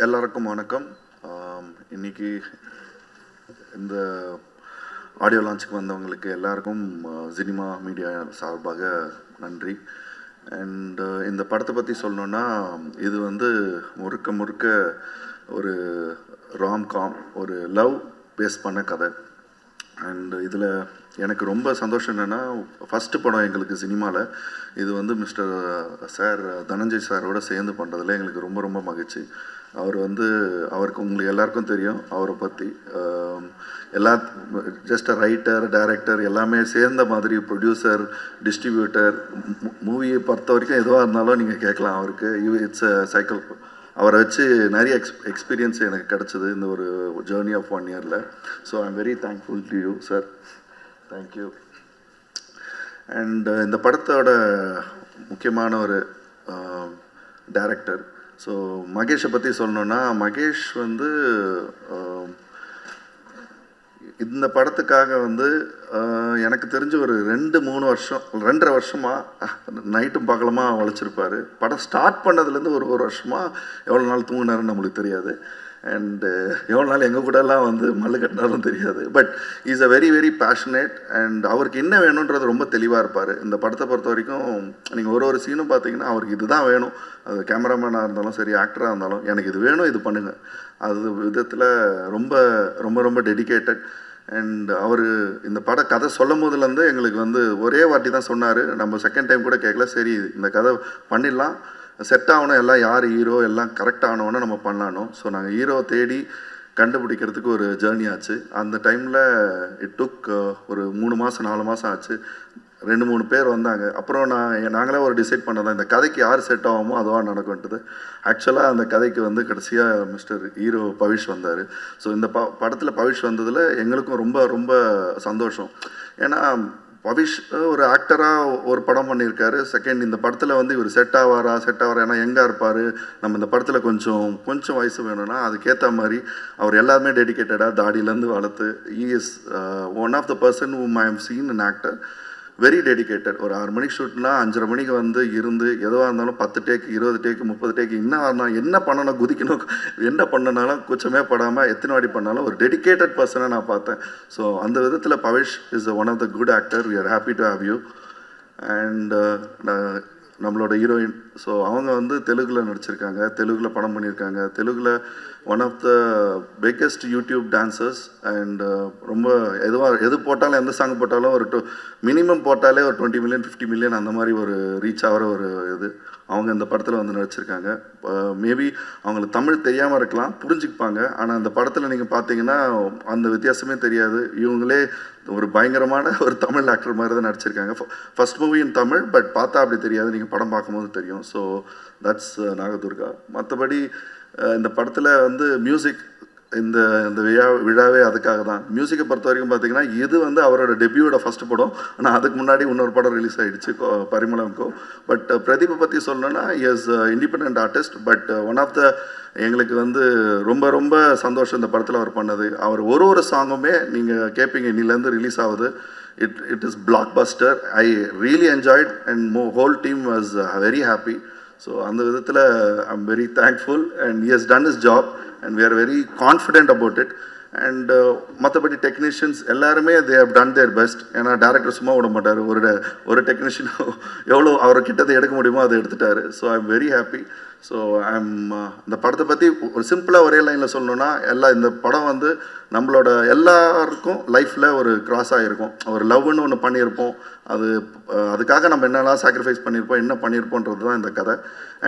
எல்லாருக்கும் வணக்கம். இன்னைக்கு இந்த ஆடியோ லான்ச்சுக்கு வந்தவங்களுக்கு எல்லாருக்கும் சினிமா மீடியா சார்பாக நன்றி. அண்ட் இந்த படத்தை பற்றி சொல்லணுன்னா, இது வந்து முழுக்க முழுக்க ஒரு ராம்காம், ஒரு லவ் பேஸ் பண்ண கதை. அண்ட் இதில் எனக்கு ரொம்ப சந்தோஷம் என்னென்னா, ஃபஸ்ட்டு படம் எங்களுக்கு சினிமாவில் இது வந்து மிஸ்டர் சார் தனஞ்சய் சாரோட சேர்ந்து பண்ணுறதுல எங்களுக்கு ரொம்ப ரொம்ப மகிழ்ச்சி. அவருக்கு உங்களுக்கு எல்லாருக்கும் தெரியும் அவரை பற்றி. எல்லா ஜஸ்ட் ரைட்டர், டைரக்டர் எல்லாமே சேர்ந்த மாதிரி, ப்ரொடியூசர், டிஸ்ட்ரிபியூட்டர், மூவியை பொறுத்த வரைக்கும் எதுவாக இருந்தாலும் நீங்கள் கேட்கலாம் அவருக்கு. It's a cycle. அவரை வச்சு நிறைய எக்ஸ்பீரியன்ஸ் எனக்கு கிடச்சிது இந்த ஒரு ஜேர்னி ஆஃப் 1 இயரில். So I am very thankful to you sir. Thank you. And இந்த படத்தோட முக்கியமான ஒரு டைரக்டர். ஸோ மகேஷை பற்றி சொல்லணுன்னா, மகேஷ் வந்து இந்த படத்துக்காக வந்து எனக்கு தெரிஞ்சு ஒரு 2-3 வருஷமாக நைட்டும் பகலமாக உழைச்சிருப்பார். படம் ஸ்டார்ட் பண்ணதுலேருந்து ஒரு வருஷமாக எவ்வளோ நாள் தூங்கினாருன்னு நம்மளுக்கு தெரியாது. அண்டு எவ்வளோ நாள் எங்கள் கூடலாம் வந்து மல்லு கட்டினாலும் தெரியாது. But is a very very passionate. And அவருக்கு என்ன வேணுன்றது ரொம்ப தெளிவாக இருப்பார். இந்த படத்தை பொறுத்த வரைக்கும் நீங்கள் ஒரு சீனும் பார்த்தீங்கன்னா அவருக்கு இதுதான் வேணும். அது கேமராமேனாக இருந்தாலும் சரி, ஆக்டராக இருந்தாலும் எனக்கு இது வேணும், இது பண்ணுங்கள், அது விதத்தில் ரொம்ப ரொம்ப ரொம்ப டெடிக்கேட்டட். அண்ட் அவர் இந்த கதை சொல்லும் போதுலேருந்து எங்களுக்கு வந்து ஒரே வாட்டி தான் சொன்னார். நம்ம செகண்ட் டைம் கூட கேட்கல. சரி இந்த கதை பண்ணிடலாம், செட் ஆகணும், எல்லாம் யார் ஹீரோ எல்லாம் கரெக்ட் ஆனவொன்னே நம்ம பண்ணலானோம். ஸோ நாங்கள் ஹீரோ தேடி கண்டுபிடிக்கிறதுக்கு ஒரு ஜேர்னி ஆச்சு. அந்த டைமில் இட் டுக் ஒரு 3 மாதம் 4 மாதம் ஆச்சு. 2-3 பேர் வந்தாங்க. அப்புறம் நாங்களே ஒரு டிசைட் பண்ணதான், இந்த கதைக்கு யார் செட் ஆகுமோ அதுவாக நடக்கும்ன்றது. ஆக்சுவலாக அந்த கதைக்கு வந்து கடைசியாக மிஸ்டர் ஹீரோ பவிஷ் வந்தார். ஸோ இந்த படத்தில் பவிஷ் வந்ததில் எங்களுக்கும் ரொம்ப ரொம்ப சந்தோஷம். ஏன்னா பவிஷ் ஒரு ஆக்டராக ஒரு படம் பண்ணியிருக்காரு. செகண்ட் இந்த படத்தில் வந்து இவர் செட் ஆவாரா, ஏன்னா எங்கே இருப்பார், நம்ம இந்த படத்தில் கொஞ்சம் வயசு வேணும்னா அதுக்கேற்ற மாதிரி அவர் எல்லாருமே டெடிக்கேட்டடாக தாடியிலேருந்து வளர்த்து, he is one of the person whom I have seen an actor very dedicated. ஒரு 6 மணிக்கு ஷூட்னா 5:30 மணிக்கு வந்து இருந்து எதுவாக இருந்தாலும் 10 டேக் 20 டேக் 30 டேக் என்ன பண்ணணும், குதிக்கணும், என்ன பண்ணனாலும் கூச்சமே படாமல் எத்தனை வாடி பண்ணாலும் ஒரு டெடிக்கேட்டட் பர்சனை நான் பார்த்தேன். ஸோ அந்த விதத்தில் Pavish is one of the good actor. We are happy to have you. And நம்மளோட ஹீரோயின், ஸோ அவங்க வந்து தெலுங்கில் நடிச்சிருக்காங்க, தெலுங்கில் படம் பண்ணியிருக்காங்க. தெலுங்கில் one of the biggest YouTube dancers. And ரொம்ப எது போட்டாலும், எந்த சாங் போட்டாலும் ஒரு மினிமம் போட்டாலே ஒரு 20 மில்லியன் 50 மில்லியன் அந்த மாதிரி ஒரு ரீச் ஆகிற ஒரு இது. அவங்க இந்த படத்தில் வந்து நடிச்சிருக்காங்க. மேபி அவங்களுக்கு தமிழ் தெரியாமல் இருக்கலாம், புரிஞ்சுப்பாங்க. ஆனால் அந்த படத்தில் நீங்கள் பார்த்தீங்கன்னா அந்த வித்தியாசமே தெரியாது. இவங்களே ஒரு பயங்கரமான ஒரு தமிழ் ஆக்டர் மாதிரி தான் நடிச்சிருக்காங்க. First movie in Tamil, but பார்த்தா அப்படி தெரியாது, நீங்கள் படம் பார்க்கும்போது தெரியும். So that's Nagadurga. மற்றபடி இந்த படத்தில் வந்து மியூசிக், இந்த விழாவே அதுக்காக தான். மியூசிக்கை பொறுத்த வரைக்கும் பார்த்தீங்கன்னா இது வந்து அவரோட டெபியூட ஃபஸ்ட்டு படம். ஆனால் அதுக்கு முன்னாடி இன்னொரு படம் ரிலீஸ் ஆகிடுச்சு, பரிமளம்கோ. பட் பிரதீப்பை பற்றி சொல்லணும்னா is independent artist. But one of the எங்களுக்கு வந்து ரொம்ப ரொம்ப சந்தோஷம் இந்த படத்தில் அவர் பண்ணது. அவர் ஒரு சாங்குமே நீங்கள் கேட்பீங்க, இன்னிலேருந்து ரிலீஸ் ஆகுது. It is black Bastar. I really enjoyed and whole team was very happy. So அந்த விதத்தில் ஐ am very thankful. And he has done his job and we are very confident about it. And மற்றபடி technicians எல்லாருமே they have done their best. ஏன்னா director சும்மா விட மாட்டார். ஒரு technician எவ்வளோ அவரை கிட்டதை எடுக்க முடியுமோ அதை எடுத்துட்டாரு. So I am very happy. So இந்த படத்தை பற்றி ஒரு சிம்பிளாக ஒரே லைனில் சொல்லணுன்னா, இந்த படம் வந்து நம்மளோட எல்லாருக்கும் லைஃப்பில் ஒரு கிராஸ் ஆகிருக்கும். ஒரு லவ்னு ஒன்று பண்ணியிருப்போம், அதுக்காக நம்ம என்னெல்லாம் சாக்ரிஃபைஸ் பண்ணியிருப்போம், என்ன பண்ணியிருப்போன்றது தான் இந்த கதை.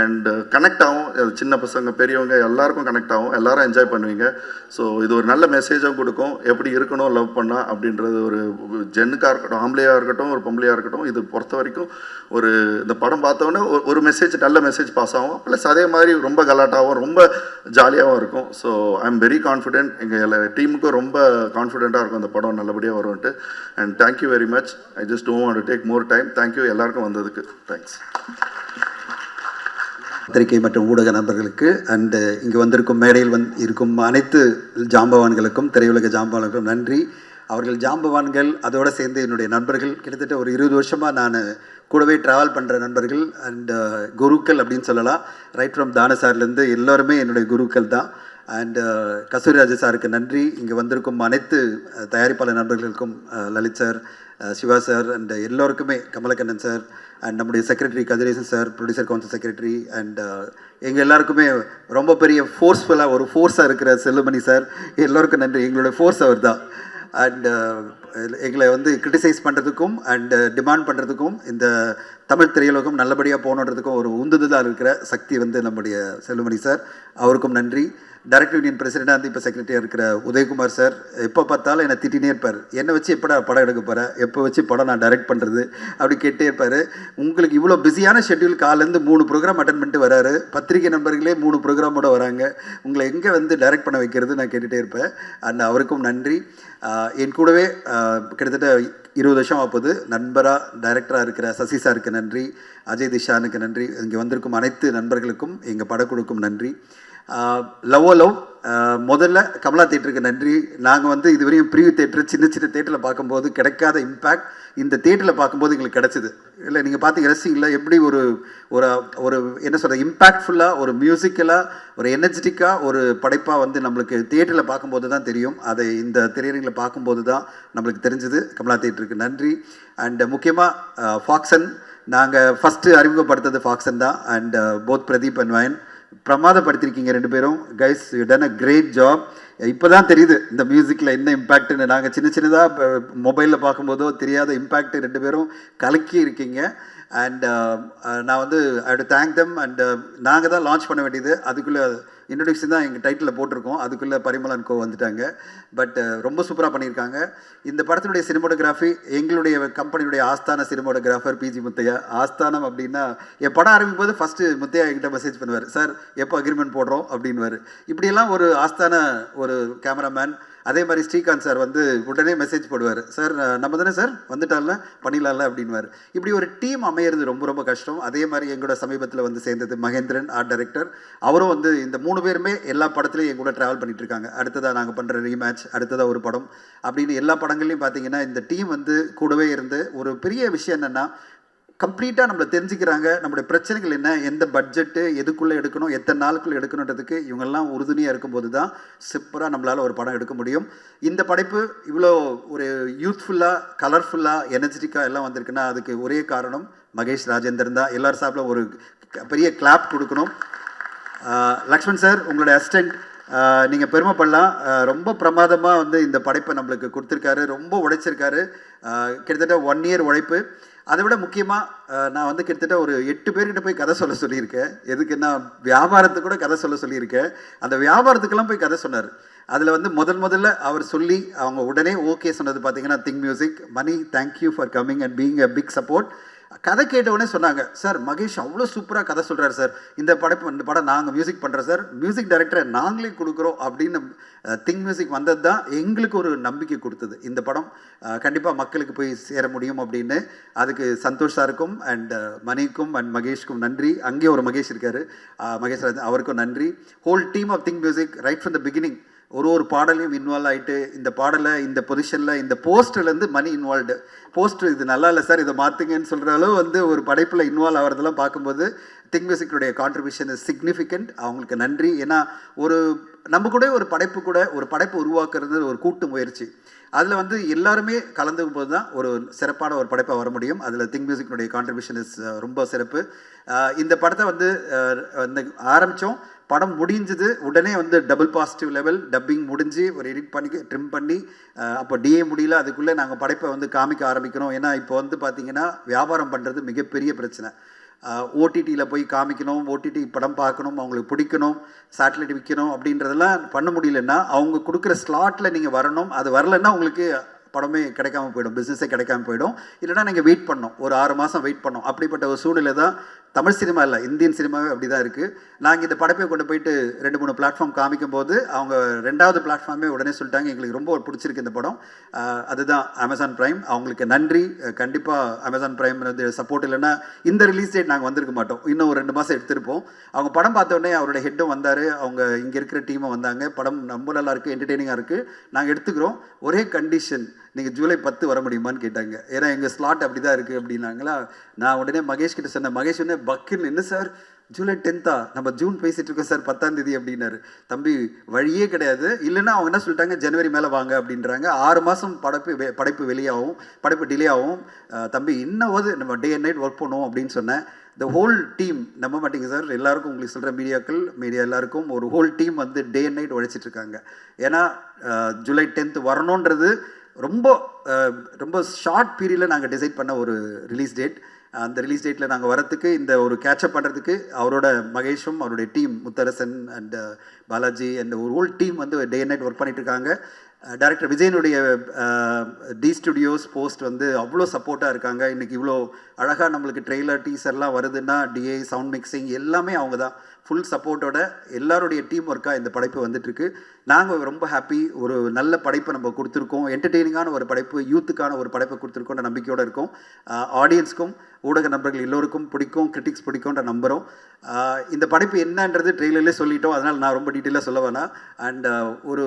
அண்ட் கனெக்ட் ஆகும், சின்ன பசங்க பெரியவங்க எல்லாருக்கும் கனெக்ட் ஆகும், எல்லாரும் என்ஜாய் பண்ணுவீங்க. ஸோ இது ஒரு நல்ல மெசேஜாக கொடுக்கும், எப்படி இருக்கணும் லவ் பண்ணால் அப்படின்றது. ஒரு ஜென்னுக்காக இருக்கட்டும், ஆம்பளையாக இருக்கட்டும், ஒரு பொம்பளையாக இருக்கட்டும், இது பொறுத்த வரைக்கும் இந்த படம் பார்த்தோன்னே ஒரு மெசேஜ், நல்ல மெசேஜ் பாஸ் ஆகும். ப்ளஸ் அதே மாதிரி ரொம்ப கலாட்டாகவும் ரொம்ப ஜாலியாகவும் இருக்கும். So I am very confident. எங்கள் டீமுக்கும் ரொம்ப கான்ஃபிடென்ட்டாக இருக்கும் இந்த படம் நல்லபடியாக வரும்ன்ட்டு. And thank you very much. I just don't want to take more time. Thank you எல்லாருக்கும் வந்ததுக்கு. தேங்க்ஸ். பத்திரிகை மற்றும் ஊடக நண்பர்களுக்கு அண்டு இங்கு வந்திருக்கும் மேடையில் இருக்கும் அனைத்து ஜாம்பவான்களுக்கும், திரையுலக ஜாம்பவான்களுக்கும் நன்றி. அவர்கள் ஜாம்பவான்கள், அதோடு சேர்ந்து என்னுடைய நண்பர்கள், கிட்டத்தட்ட ஒரு 20 வருஷமாக நான் கூடவே ட்ராவல் பண்ணுற நண்பர்கள் அண்ட் குருக்கள் அப்படின்னு சொல்லலாம். ரைட் ஃப்ரம் தான சார்லேருந்து எல்லோருமே என்னுடைய குருக்கள் தான். அண்ட் கஸ்தூரிராஜ சாருக்கு நன்றி. இங்கே வந்திருக்கும் அனைத்து தயாரிப்பாளர் நண்பர்களுக்கும், Lalit sir, Siva sir and எல்லோருக்குமே, கமலக்கண்ணன் சார் அண்ட் நம்முடைய secretary Kathiresan sir, producer council secretary and எங்கள் எல்லாருக்குமே ரொம்ப பெரிய ஃபோர்ஸ்ஃபுல்லாக ஒரு ஃபோர்ஸாக இருக்கிற செல்லுமணி சார், எல்லோருக்கும் நன்றி. எங்களுடைய ஃபோர்ஸ் அவர் தான். அண்ட் எங்களை வந்து கிரிட்டிசைஸ் பண்ணுறதுக்கும் அண்ட் டிமாண்ட் பண்ணுறதுக்கும், இந்த தமிழ் திரையுலகம் நல்லபடியாக போகணுன்றதுக்கும் ஒரு உந்துதலாக இருக்கிற சக்தி வந்து நம்முடைய செல்லுமணி சார், அவருக்கும் நன்றி. டைரக்டர் யூனியன் பிரசிடெண்டாக வந்து இப்போ செக்ரட்டரியாக இருக்கிற உதயகுமார் சார், எப்போ பார்த்தாலும் என்னை திட்டினே இருப்பார். என்னை வச்சு எப்படா படம் எடுக்க போகிறேன், எப்போ வச்சு படம் நான் டைரக்ட் பண்ணுறது அப்படி கேட்டே இருப்பார். உங்களுக்கு இவ்வளோ பிஸியான ஷெட்யூல், காலேருந்து 3 ப்ரோக்ராம் அட்டன் பண்ணிட்டு வராரு, பத்திரிகை நண்பர்களே 3 ப்ரோக்ராமோட வராங்க, உங்களை எங்கே வந்து டைரக்ட் பண்ண வைக்கிறது நான் கேட்டுகிட்டே இருப்பேன். அண்ட் அவருக்கும் நன்றி. என் கூடவே கிட்டத்தட்ட 20 வருஷம் ஆகுது நண்பராக டைரக்டராக இருக்கிற சசி சாருக்கு நன்றி, அஜய் திஷானுக்கு நன்றி, இங்கே வந்திருக்கும் அனைத்து நண்பர்களுக்கும், எங்கள் படக்குழுக்கும் நன்றி. லவ்வோ லவ் முதல்ல கமலா தேட்டருக்கு நன்றி. நாங்கள் வந்து இதுவரையும் ப்ரீவியூ தேட்டர் சின்ன சின்ன தேட்டரில் பார்க்கும்போது கிடைக்காத இம்பேக்ட் இந்த தேட்டரில் பார்க்கும்போது எங்களுக்கு கிடச்சிது. இல்லை நீங்கள் பார்த்து ரசிங்களா எப்படி ஒரு ஒரு ஒரு என்ன சொல்கிற இம்பேக்ட்ஃபுல்லாக, ஒரு மியூசிக்கலாக, ஒரு எனர்ஜெட்டிக்காக ஒரு படைப்பாக வந்து நம்மளுக்கு தேட்டரில் பார்க்கும்போது தான் தெரியும். அதை இந்த திரையரங்கில் பார்க்கும்போது தான் நம்மளுக்கு தெரிஞ்சுது. கமலா தேட்டருக்கு நன்றி. அண்ட் முக்கியமாக ஃபாக்சன், நாங்கள் ஃபஸ்ட்டு அறிமுகப்படுத்துறது ஃபாக்சன் தான். அண்ட் போத் பிரதீப் அண்ட் வயன் பிரமாதப்படுத்திருக்கீங்க 2 பேரும். Guys, you done a great job. இப்போ தான் தெரியுது இந்த மியூசிக்கில் என்ன இம்பேக்ட்னு. நாங்கள் சின்னதாக மொபைலில் பார்க்கும்போதோ தெரியாத இம்பேக்ட் 2 பேரும் கலக்கி இருக்கீங்க. அண்ட் நான் வந்து ஐ டு தேங்க் தம். அண்ட் நாங்கள் தான் லான்ச் பண்ண வேண்டியது, அதுக்குள்ளே இன்ட்ரொடக்ஷன் தான் எங்கள் டைட்டிலில் போட்டிருக்கோம், அதுக்குள்ளே பரிமளன் கோ வந்துட்டாங்க. பட் ரொம்ப சூப்பராக பண்ணியிருக்காங்க. இந்த படத்தினுடைய சினிமோட்டோகிராஃபி எங்களுடைய கம்பெனியுடைய ஆஸ்தான சினிமோட்டோகிராஃபர் பிஜி முத்தையா. ஆஸ்தானம் அப்படின்னா என் படம் ஆரம்பிக்கும் போது ஃபஸ்ட்டு முத்தையா என்கிட்ட மெசேஜ் பண்ணுவார், சார் எப்போ அக்ரிமெண்ட் போடுறோம் அப்படின்வார். இப்படியெல்லாம் ஒரு ஆஸ்தான ஒரு கேமராமேன். அதே மாதிரி ஸ்ரீகாந்த் சார் வந்து உடனே மெசேஜ் போடுவார், சார் நம்ம தானே சார் வந்துட்டால பண்ணிடலாம்ல அப்படின்வார். இப்படி ஒரு டீம் அமையிறது ரொம்ப ரொம்ப கஷ்டம். அதே மாதிரி எங்களோட சமீபத்தில் வந்து சேர்ந்தது மகேந்திரன், ஆர்ட் டைரக்டர். அவரும் வந்து இந்த 3 பேருமே எல்லா படத்துலையும் என் கூட ட்ராவல் பண்ணிட்டு இருக்காங்க. அடுத்ததாக நாங்கள் பண்ணுற ரீமேட்ச், அடுத்ததாக ஒரு படம் அப்படின்னு எல்லா படங்கள்லையும் பார்த்தீங்கன்னா இந்த டீம் வந்து கூடவே இருந்து ஒரு பெரிய விஷயம் என்னென்னா, கம்ப்ளீட்டாக நம்மளை தெரிஞ்சுக்கிறாங்க. நம்மளுடைய பிரச்சனைகள் என்ன, எந்த பட்ஜெட்டு, எதுக்குள்ளே எடுக்கணும், எத்தனை நாளுக்குள்ளே எடுக்கணுன்றதுக்கு இவங்கெல்லாம் உறுதுணையாக இருக்கும்போது தான் சூப்பராக நம்மளால் ஒரு படம் எடுக்க முடியும். இந்த படைப்பு இவ்வளோ ஒரு யூத்ஃபுல்லாக, கலர்ஃபுல்லாக, எனர்ஜெட்டிக்காக எல்லாம் வந்திருக்குன்னா அதுக்கு ஒரே காரணம் மகேஷ் ராஜேந்திரன் தான். எல்லார் சார்பிலும் ஒரு பெரிய கிளாப் கொடுக்கணும். லக்ஷ்மண் சார், உங்களுடைய அசிஸ்டண்ட், நீங்கள் பெருமைப்படலாம். ரொம்ப பிரமாதமாக வந்து இந்த படைப்பை நம்மளுக்கு கொடுத்துருக்காரு, ரொம்ப உழைச்சிருக்காரு. கிட்டத்தட்ட 1 இயர் உழைப்பு. அதை விட முக்கியமாக நான் வந்து கிட்டத்தட்ட ஒரு 8 பேர்கிட்ட போய் கதை சொல்லியிருக்கேன். எதுக்குன்னா வியாபாரத்துக்கு கூட கதை சொல்லியிருக்கேன். அந்த வியாபாரத்துக்கெல்லாம் போய் கதை சொன்னார். அதில் வந்து முதல்ல அவர் சொல்லி அவங்க உடனே ஓகே சொன்னது பார்த்தீங்கன்னா Think Music. Mani, thank you for coming and being a big support. கதை கேட்டவுடனே சொன்னாங்க, சார் மகேஷ் அவ்வளோ சூப்பராக கதை சொல்கிறார் சார், இந்த படம் நாங்கள் மியூசிக் பண்ணுறோம் சார், மியூசிக் டைரக்டரை நாங்களே கொடுக்குறோம் அப்படின்னு திங்க் மியூசிக் வந்தது தான் எங்களுக்கு ஒரு நம்பிக்கை கொடுத்தது. இந்த படம் கண்டிப்பாக மக்களுக்கு போய் சேர முடியும் அப்படின்னு. அதுக்கு சந்தோஷ் சாருக்கும் அண்ட் மணிக்கும் அண்ட் மகேஷ்க்கும் நன்றி. அங்கேயே ஒரு மகேஷ் இருக்கார், மகேஷ் ராஜ், அவருக்கும் நன்றி. Whole team of Think Music right from the beginning ஒரு பாடலையும் இன்வால்வ் ஆகிட்டு, இந்த பாடலை இந்த பொசிஷனில் இந்த போஸ்டர்லேருந்து மணி இன்வால்வ்டு. போஸ்டர் இது நல்லா இல்லை சார், இதை மாற்றுங்கன்னு சொல்கிற அளவு வந்து ஒரு படைப்பில் இன்வால்வ் ஆகிறதெல்லாம் பார்க்கும்போது திங்க் மியூசிக்குடைய கான்ட்ரிபியூஷன் இஸ் சிக்னிஃபிகண்ட். அவங்களுக்கு நன்றி. ஏன்னா நம்ம கூட ஒரு படைப்பு உருவாக்குறது ஒரு கூட்டு முயற்சி. அதில் வந்து எல்லாருமே கலந்துக்கும் போது தான் ஒரு சிறப்பான ஒரு படைப்பாக வர முடியும். அதில் திங்க் மியூசிக்கினுடைய கான்ட்ரிபியூஷன் இஸ் ரொம்ப சிறப்பு. இந்த படத்தை வந்து ஆரம்பித்தோம், படம் முடிஞ்சது, உடனே வந்து டபுள் பாசிட்டிவ் லெவல் டப்பிங் முடிஞ்சு ஒரு எடிட் பண்ணி ட்ரிம் பண்ணி அப்போ டிஏ முடியல, அதுக்குள்ளே நாங்கள் படைப்பை வந்து காமிக்க ஆரம்பிக்கிறோம். ஏன்னா இப்போ வந்து பார்த்திங்கன்னா வியாபாரம் பண்ணுறது மிகப்பெரிய பிரச்சனை. ஓடிடியில் போய் காமிக்கணும், ஓடிடி படம் பார்க்கணும், அவங்களுக்கு பிடிக்கணும், சேட்டலைட் விற்கணும் அப்படின்றதெல்லாம் பண்ண முடியலன்னா அவங்க கொடுக்குற ஸ்லாட்டில் நீங்கள் வரணும். அது வரலைன்னா உங்களுக்கு படமே கிடைக்காம போயிடும், பிஸ்னஸே கிடைக்காம போயிடும். இல்லைனா நீங்கள் வெயிட் பண்ணோம், ஒரு 6 மாதம் வெயிட் பண்ணோம். அப்படிப்பட்ட ஒரு சூழ்நிலை தான் தமிழ் சினிமா இல்லை, இந்தியன் சினிமாவே அப்படி தான் இருக்குது. நாங்கள் இந்த படைப்பை கொண்டு போயிட்டு 2-3 பிளாட்ஃபார்ம் காமிக்கும் போது அவங்க 2வது பிளாட்ஃபார்மே உடனே சொல்லிட்டாங்க எங்களுக்கு ரொம்ப பிடிச்சிருக்கு இந்த படம். அதுதான் அமேசான் பிரைம். அவங்களுக்கு நன்றி. கண்டிப்பாக அமேசான் பிரைம் வந்து சப்போர்ட் இல்லைன்னா இந்த ரிலீஸ் டேட் நாங்கள் வந்திருக்க மாட்டோம். இன்னும் ஒரு 2 மாதம் எடுத்திருப்போம். அவங்க படம் பார்த்தோடனே அவருடைய ஹெட்டும் வந்தார், அவங்க இங்கே இருக்கிற டீமும் வந்தாங்க. படம் ரொம்ப நல்லா இருக்குது, என்டர்டெய்னிங்காக இருக்குது, நாங்கள் எடுத்துக்கிறோம். ஒரே கண்டிஷன், நீங்கள் ஜூலை 10 வர முடியுமான்னு கேட்டாங்க. ஏன்னா எங்கள் ஸ்லாட் அப்படி தான் இருக்குது அப்படின்னாங்களா. நான் உடனே மகேஷ் கிட்ட சொன்னேன். மகேஷ் உடனே பக்குன்னு என்ன சார் ஜூலை 10 நம்ம ஜூன் பேசிகிட்டு இருக்கோம் சார், 10ஆம் தேதி அப்படின்னாரு. தம்பி வழியே கிடையாது, இல்லைன்னா அவங்க என்ன சொல்லிட்டாங்க ஜனவரி மேலே வாங்க அப்படின்றாங்க. 6 மாதம் படைப்பு வெளியாகும், படைப்பு டிலே ஆகும். தம்பி இன்னும் நம்ம டே அண்ட் நைட் ஒர்க் பண்ணுவோம் அப்படின்னு சொன்னேன். த ஹோல் டீம், நம்ப மாட்டீங்க சார், எல்லாருக்கும் உங்களுக்கு சொல்கிற மீடியா எல்லாருக்கும் ஒரு ஹோல் டீம் வந்து டே அண்ட் நைட் உழைச்சிட்ருக்காங்க. ஏன்னா ஜூலை 10 வரணுன்றது ரொம்ப ரொம்ப ஷார்ட் பீரியடில் நாங்கள் டிசைட் பண்ண ஒரு ரிலீஸ் டேட். அந்த ரிலீஸ் டேட்டில் நாங்கள் வரத்துக்கு, இந்த ஒரு கேட்சப் பண்ணுறதுக்கு அவரோட மகேஷும் அவருடைய team Mutharasan and Balaji and ஒரு ஹோல் டீம் வந்து டே அண்ட் நைட் ஒர்க் பண்ணிட்டு இருக்காங்க. டைரக்டர் விஜயனுடைய டி ஸ்டுடியோஸ் போஸ்ட் வந்து அவ்வளோ சப்போர்ட்டாக இருக்காங்க. இன்றைக்கி இவ்வளோ அழகாக நம்மளுக்கு ட்ரெய்லர் டீசர்லாம் வருதுன்னா டிஏ சவுண்ட் மிக்சிங் எல்லாமே அவங்க தான் ஃபுல் சப்போர்ட்டோட எல்லாருடைய டீம் ஒர்க்காக இந்த படைப்பு வந்துட்டுருக்கு. நாங்கள் ரொம்ப ஹாப்பி. ஒரு நல்ல படைப்பை நம்ம கொடுத்துருக்கோம், என்டர்டெய்னிங்கான ஒரு படைப்பு, யூத்துக்கான ஒரு படைப்பை கொடுத்துருக்கோன்ற நம்பிக்கையோடு இருக்கும். ஆடியன்ஸ்க்கும் ஊடக நண்பர்கள் எல்லோருக்கும் பிடிக்கும், கிரிட்டிக்ஸ் பிடிக்கும்ன்ற நம்புகிறோம். இந்த படைப்பு என்னன்றது ட்ரெய்லர்லேயே சொல்லிட்டோம், அதனால் நான் ரொம்ப டீட்டெயிலாக சொல்ல வேணாம். அண்ட் ஒரு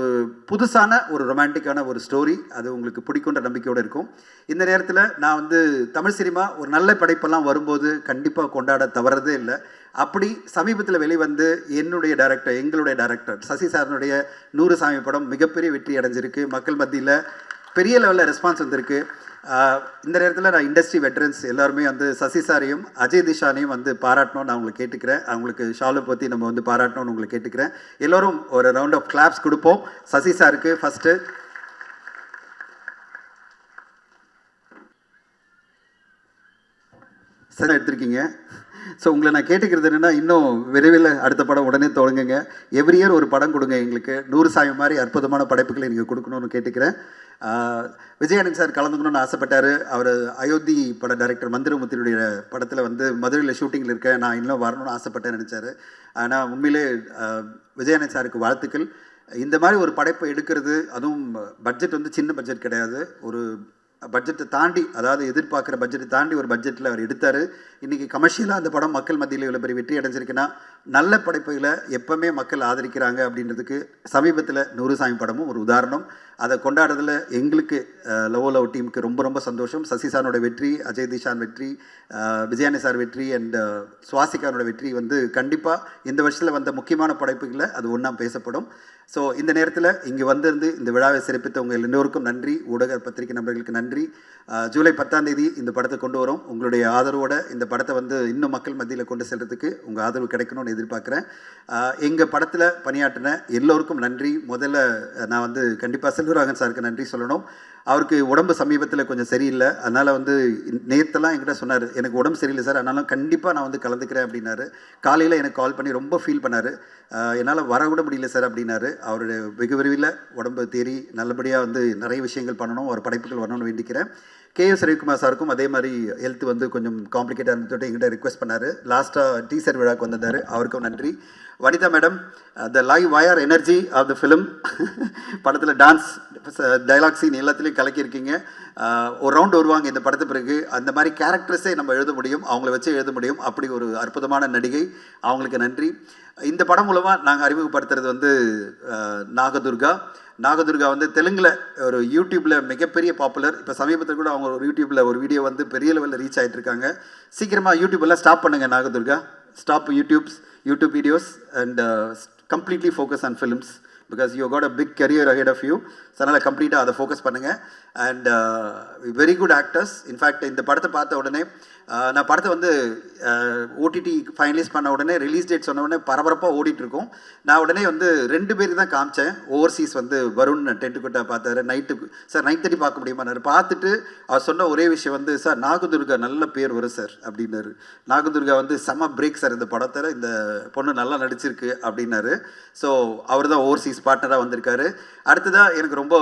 புதுசான ஒரு ரொமான்டிக்கான ஒரு ஸ்டோரி, அது உங்களுக்கு பிடிக்குன்ற நம்பிக்கையோடு இருக்கும். இந்த நேரத்தில் நான் வந்து தமிழ் சினிமா ஒரு நல்ல படைப்பெல்லாம் வரும்போது கண்டிப்பாக கொண்டாட தவறதே இல்லை. அப்படி சமீபத்தில் வெளிவந்து எங்களுடைய டைரக்டர் சசி சாரனுடைய 100 சாமி படம் மிகப்பெரிய வெற்றி அடைஞ்சிருக்கு. மக்கள் மத்தியில் பெரிய லெவலில் ரெஸ்பான்ஸ் வந்திருக்கு. இந்த நேரத்தில் நான் இண்டஸ்ட்ரி வெட்டரன்ஸ் எல்லாருமே வந்து சசி சாரையும் அஜய் திஷானையும் வந்து பாராட்டணும்னு நான் உங்களுக்கு கேட்டுக்கிறேன். அவங்களுக்கு ஷாலை பற்றி நம்ம வந்து பாராட்டணும்னு உங்களுக்கு கேட்டுக்கிறேன். எல்லோரும் ஒரு ரவுண்ட் ஆஃப் கிளாப்ஸ் கொடுப்போம் சசி சாருக்கு ஃபஸ்ட்டு. சார் எடுத்திருக்கீங்க. ஸோ உங்களை நான் கேட்டுக்கிறது என்னென்னா, இன்னும் விரைவில் அடுத்த படம் உடனே தொடங்குங்க. எவ்ரி இயர் ஒரு படம் கொடுங்க எங்களுக்கு. 100 சாமி மாதிரி அற்புதமான படைப்புகளை நீங்கள் கொடுக்கணும்னு கேட்டுக்கிறேன். விஜயானந்த் சார் கலந்துக்கணும்னு ஆசைப்பட்டார். அவர் அயோத்தி பட டைரக்டர் மந்திரமுத்தினுடைய படத்தில் வந்து மதுரையில் ஷூட்டிங்கில் இருக்கேன், நான் இன்னும் வரணும்னு ஆசைப்பட்டேன்னு நினச்சார். ஆனால் உண்மையிலே விஜயானந்த் சாருக்கு வாழ்த்துக்கள். இந்த மாதிரி ஒரு படைப்பை எடுக்கிறது, அதுவும் பட்ஜெட் வந்து சின்ன பட்ஜெட் கிடையாது, ஒரு பட்ஜெட்டை தாண்டி, அதாவது எதிர்பார்க்குற பட்ஜெட்டை தாண்டி ஒரு பட்ஜெட்டில் அவர் எடுத்தார். இன்றைக்கி கமர்ஷியலாக அந்த படம் மக்கள் மத்தியில் இவ்வளோ பெரிய வெற்றி அடைஞ்சிருக்குன்னா நல்ல படைப்புகளை எப்போவுமே மக்கள் ஆதரிக்கிறாங்க அப்படின்றதுக்கு சமீபத்தில் 100 சாமி படமும் ஒரு உதாரணம். அதை கொண்டாடுறதுல எங்களுக்கு லவ் டீமுக்கு ரொம்ப ரொம்ப சந்தோஷம். சசி சாரோட வெற்றி, அஜய் திஷான் வெற்றி, விஜயானி சார் வெற்றி அண்ட் சுவாசிகாரோட வெற்றி வந்து கண்டிப்பாக இந்த வருஷத்தில் வந்த முக்கியமான படைப்புகளை அது ஒன்றா பேசப்படும். ஸோ இந்த நேரத்தில் இங்கே வந்திருந்து இந்த விழாவை சிறப்பித்தவங்க எல்லோருக்கும் நன்றி. ஊடக பத்திரிகை நண்பர்களுக்கு நன்றி. ஜூலை 10ஆம் தேதி இந்த படத்தை கொண்டு வரோம். உங்களுடைய ஆதரவோடு இந்த படத்தை வந்து இன்னும் மக்கள் மத்தியில் கொண்டு செல்றதுக்கு உங்கள் ஆதரவு கிடைக்கணும்னு எதிர்பார்க்குறேன். எங்கள் படத்தில் பணியாற்றின எல்லோருக்கும் நன்றி. முதல்ல நான் வந்து கண்டிப்பாக செல்வராகவன் சாருக்கு நன்றி சொல்லணும். அவருக்கு உடம்பு சமீபத்தில் கொஞ்சம் சரியில்லை, அதனால் வந்து நேற்றெல்லாம் என்கிட்ட சொன்னார், எனக்கு உடம்பு சரியில்லை சார், அதனால கண்டிப்பாக நான் வந்து கலந்துக்கிறேன் அப்படின்னாரு. காலையில் எனக்கு கால் பண்ணி ரொம்ப ஃபீல் பண்ணார். என்னால் வரவிட முடியல சார் அப்படின்னாரு. அவருடைய வெகு விரைவில் உடம்பு தேறி நல்லபடியாக வந்து நிறைய விஷயங்கள் பண்ணணும், ஒரு படைப்புகள் வரணும்னு வேண்டிக்கிறேன். KS ரவிக்குமார் சாருக்கும் அதே மாதிரி ஹெல்த் வந்து கொஞ்சம் காம்ப்ளிகேட்டாக இருந்துட்டு எங்கிட்ட ரிக்வெஸ்ட் பண்ணார். லாஸ்ட்டாக டீசர் விழாக்கு வந்திருந்தார், அவருக்கும் நன்றி. Vanitha madam, the live wire energy of the film, படத்தில் டான்ஸ் டைலாக் சீன் எல்லாத்துலேயும் கலக்கியிருக்கீங்க. ஒரு ரவுண்டு வருவாங்க இந்த படத்து பிறகு, அந்த மாதிரி கேரக்டர்ஸே நம்ம எழுத முடியும், அவங்கள வச்சு எழுத முடியும். அப்படி ஒரு அற்புதமான நடிகை, அவங்களுக்கு நன்றி. இந்த படம் மூலமாக நாங்கள் அறிமுகப்படுத்துறது வந்து நாகதுர்கா வந்து தெலுங்கில் ஒரு யூடியூப்பில் மிகப்பெரிய பாப்புலர். இப்போ சமீபத்தில் கூட அவங்க ஒரு யூடியூப்பில் ஒரு வீடியோ வந்து பெரிய லெவலில் ரீச் ஆகிட்டு இருக்காங்க. சீக்கிரமாக யூடியூப்பெல்லாம் ஸ்டாப் பண்ணுங்கள் Nagadurga, stop YouTube videos and completely focus on films because you got a big career ahead of you. So அதனால் கம்ப்ளீட்டாக அதை ஃபோக்கஸ் பண்ணுங்கள். And very good actors. In fact இந்த படத்தை பார்த்த உடனே நான் படத்தை வந்து OTT ஃபைனலைஸ் பண்ண உடனே ரிலீஸ் டேட் சொன்ன உடனே பரபரப்பாக ஓடிட்டுருக்கோம். நான் உடனே வந்து 2 பேருக்கு தான் காமிச்சேன். ஓவர்சீஸ் வந்து வருண் டென்ட்டுக்கிட்ட பார்த்தாரு. நைட்டுக்கு சார் 9:30 பார்க்க முடியுமான்னாரு. பார்த்துட்டு அவர் சொன்ன ஒரே விஷயம் வந்து, சார் நாகதுர்கா நல்ல பேர் வரும் சார் அப்படின்னாரு. நாகதுர்கா வந்து செம பிரேக் சார் இந்த படத்தில், இந்த பொண்ணு நல்லா நடிச்சிருக்கு அப்படின்னாரு. ஸோ அவர் தான் ஓவர்சீஸ் பார்ட்னராக வந்திருக்காரு. அடுத்ததாக எனக்கு ரொம்ப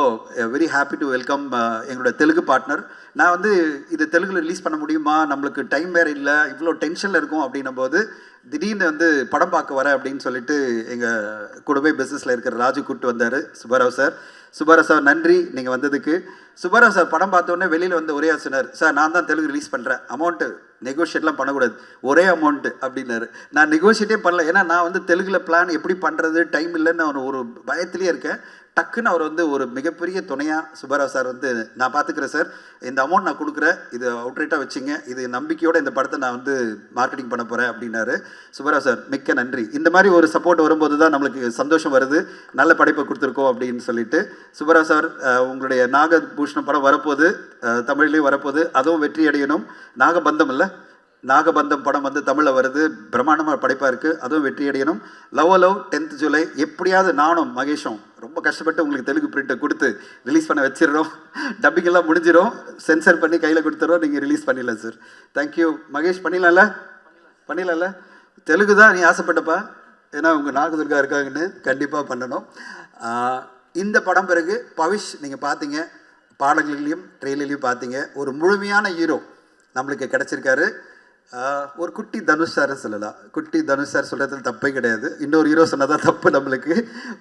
வெரி ஹாப்பி டு வெல்கம் எங்களோட தெலுங்கு பார்ட்னர். நான் வந்து இது தெலுங்கில் ரிலீஸ் பண்ண முடியுமா, நம்மளுக்கு அவருக்கு டைம் வேறு இல்லை, இவ்வளோ டென்ஷனில் இருக்கும் அப்படின்னும் போது திடீர்னு வந்து படம் பார்க்க வரேன் அப்படின்னு சொல்லிட்டு எங்கள் கூடவே பிஸ்னஸில் இருக்கிற ராஜு கூப்பிட்டு வந்தார். சுப்பாராவ் சார், சுப்பாராவ் சார் நன்றி நீங்கள் வந்ததுக்கு. சுப்பாராவ் சார் படம் பார்த்தோன்னே வெளியில் வந்து ஒரே சொன்னார், சார் நான் தான் தெலுங்கு ரிலீஸ் பண்ணுறேன், அமௌண்ட்டு நெகோஷியேட்லாம் பண்ணக்கூடாது, ஒரே அமௌண்ட்டு அப்படின்னாரு. நான் நெகோஷியேட்டே பண்ணல, ஏன்னா நான் வந்து தெலுங்கில் பிளான் எப்படி பண்ணுறது டைம் இல்லைன்னு ஒரு பயத்திலே இருக்கேன். டக்குன்னு அவர் வந்து ஒரு மிகப்பெரிய துணையாக சுப்பாராவ் சார் வந்து, நான் பார்த்துக்கிறேன் சார், இந்த அமௌண்ட் நான் கொடுக்குறேன், இது அவுட்ரைட்டாக வச்சுங்க, இது நம்பிக்கையோடு இந்த படத்தை நான் வந்து மார்க்கெட்டிங் பண்ண போகிறேன் அப்படின்னாரு. சுப்பாராவ் சார் மிக்க நன்றி. இந்த மாதிரி ஒரு சப்போர்ட் வரும்போது தான் நம்மளுக்கு சந்தோஷம் வருது, நல்ல படைப்பை கொடுத்துருக்கோம் அப்படின்னு சொல்லிட்டு. சுப்பாராவ் சார், உங்களுடைய நாகபூஷணம் படம் வரப்போகுது, தமிழ்லேயும் வரப்போகுது, அதுவும் வெற்றி அடையணும். நாகபந்தம் இல்லை, நாகபந்தம் படம் வந்து தமிழில் வருது, பிரம்மாண்டமாக படைப்பாக இருக்குது, அதுவும் வெற்றி அடையணும். லவ் 10th ஜூலை எப்படியாவது நானும் மகேஷும் ரொம்ப கஷ்டப்பட்டு உங்களுக்கு தெலுங்கு பிரிண்ட்டை கொடுத்து ரிலீஸ் பண்ண வச்சிடுறோம். டப்பிங் எல்லாம் முடிஞ்சிடும், சென்சர் பண்ணி கையில் கொடுத்துறோம், நீங்கள் ரிலீஸ் பண்ணிடலாம் சார். தேங்க்யூ மகேஷ். பண்ணிடலாம்ல தெலுங்கு தான் நீ ஆசைப்பட்டப்பா, ஏன்னா உங்கள் நாகதுர்கா இருக்காங்கன்னு. கண்டிப்பாக பண்ணணும். இந்த படம் பிறகு பவிஷ் நீங்கள் பார்த்தீங்க, பாடல்களையும் ட்ரெயிலையும் பார்த்தீங்க, ஒரு முழுமையான ஹீரோ நம்மளுக்கு கிடச்சிருக்காரு. ஒரு குட்டி தனுஷ் சார் சொல்லலாம். குட்டி தனுஷ் சார் சொல்கிறதுல தப்பே கிடையாது, இன்னொரு ஹீரோ சொன்னதான் தப்பு நம்மளுக்கு.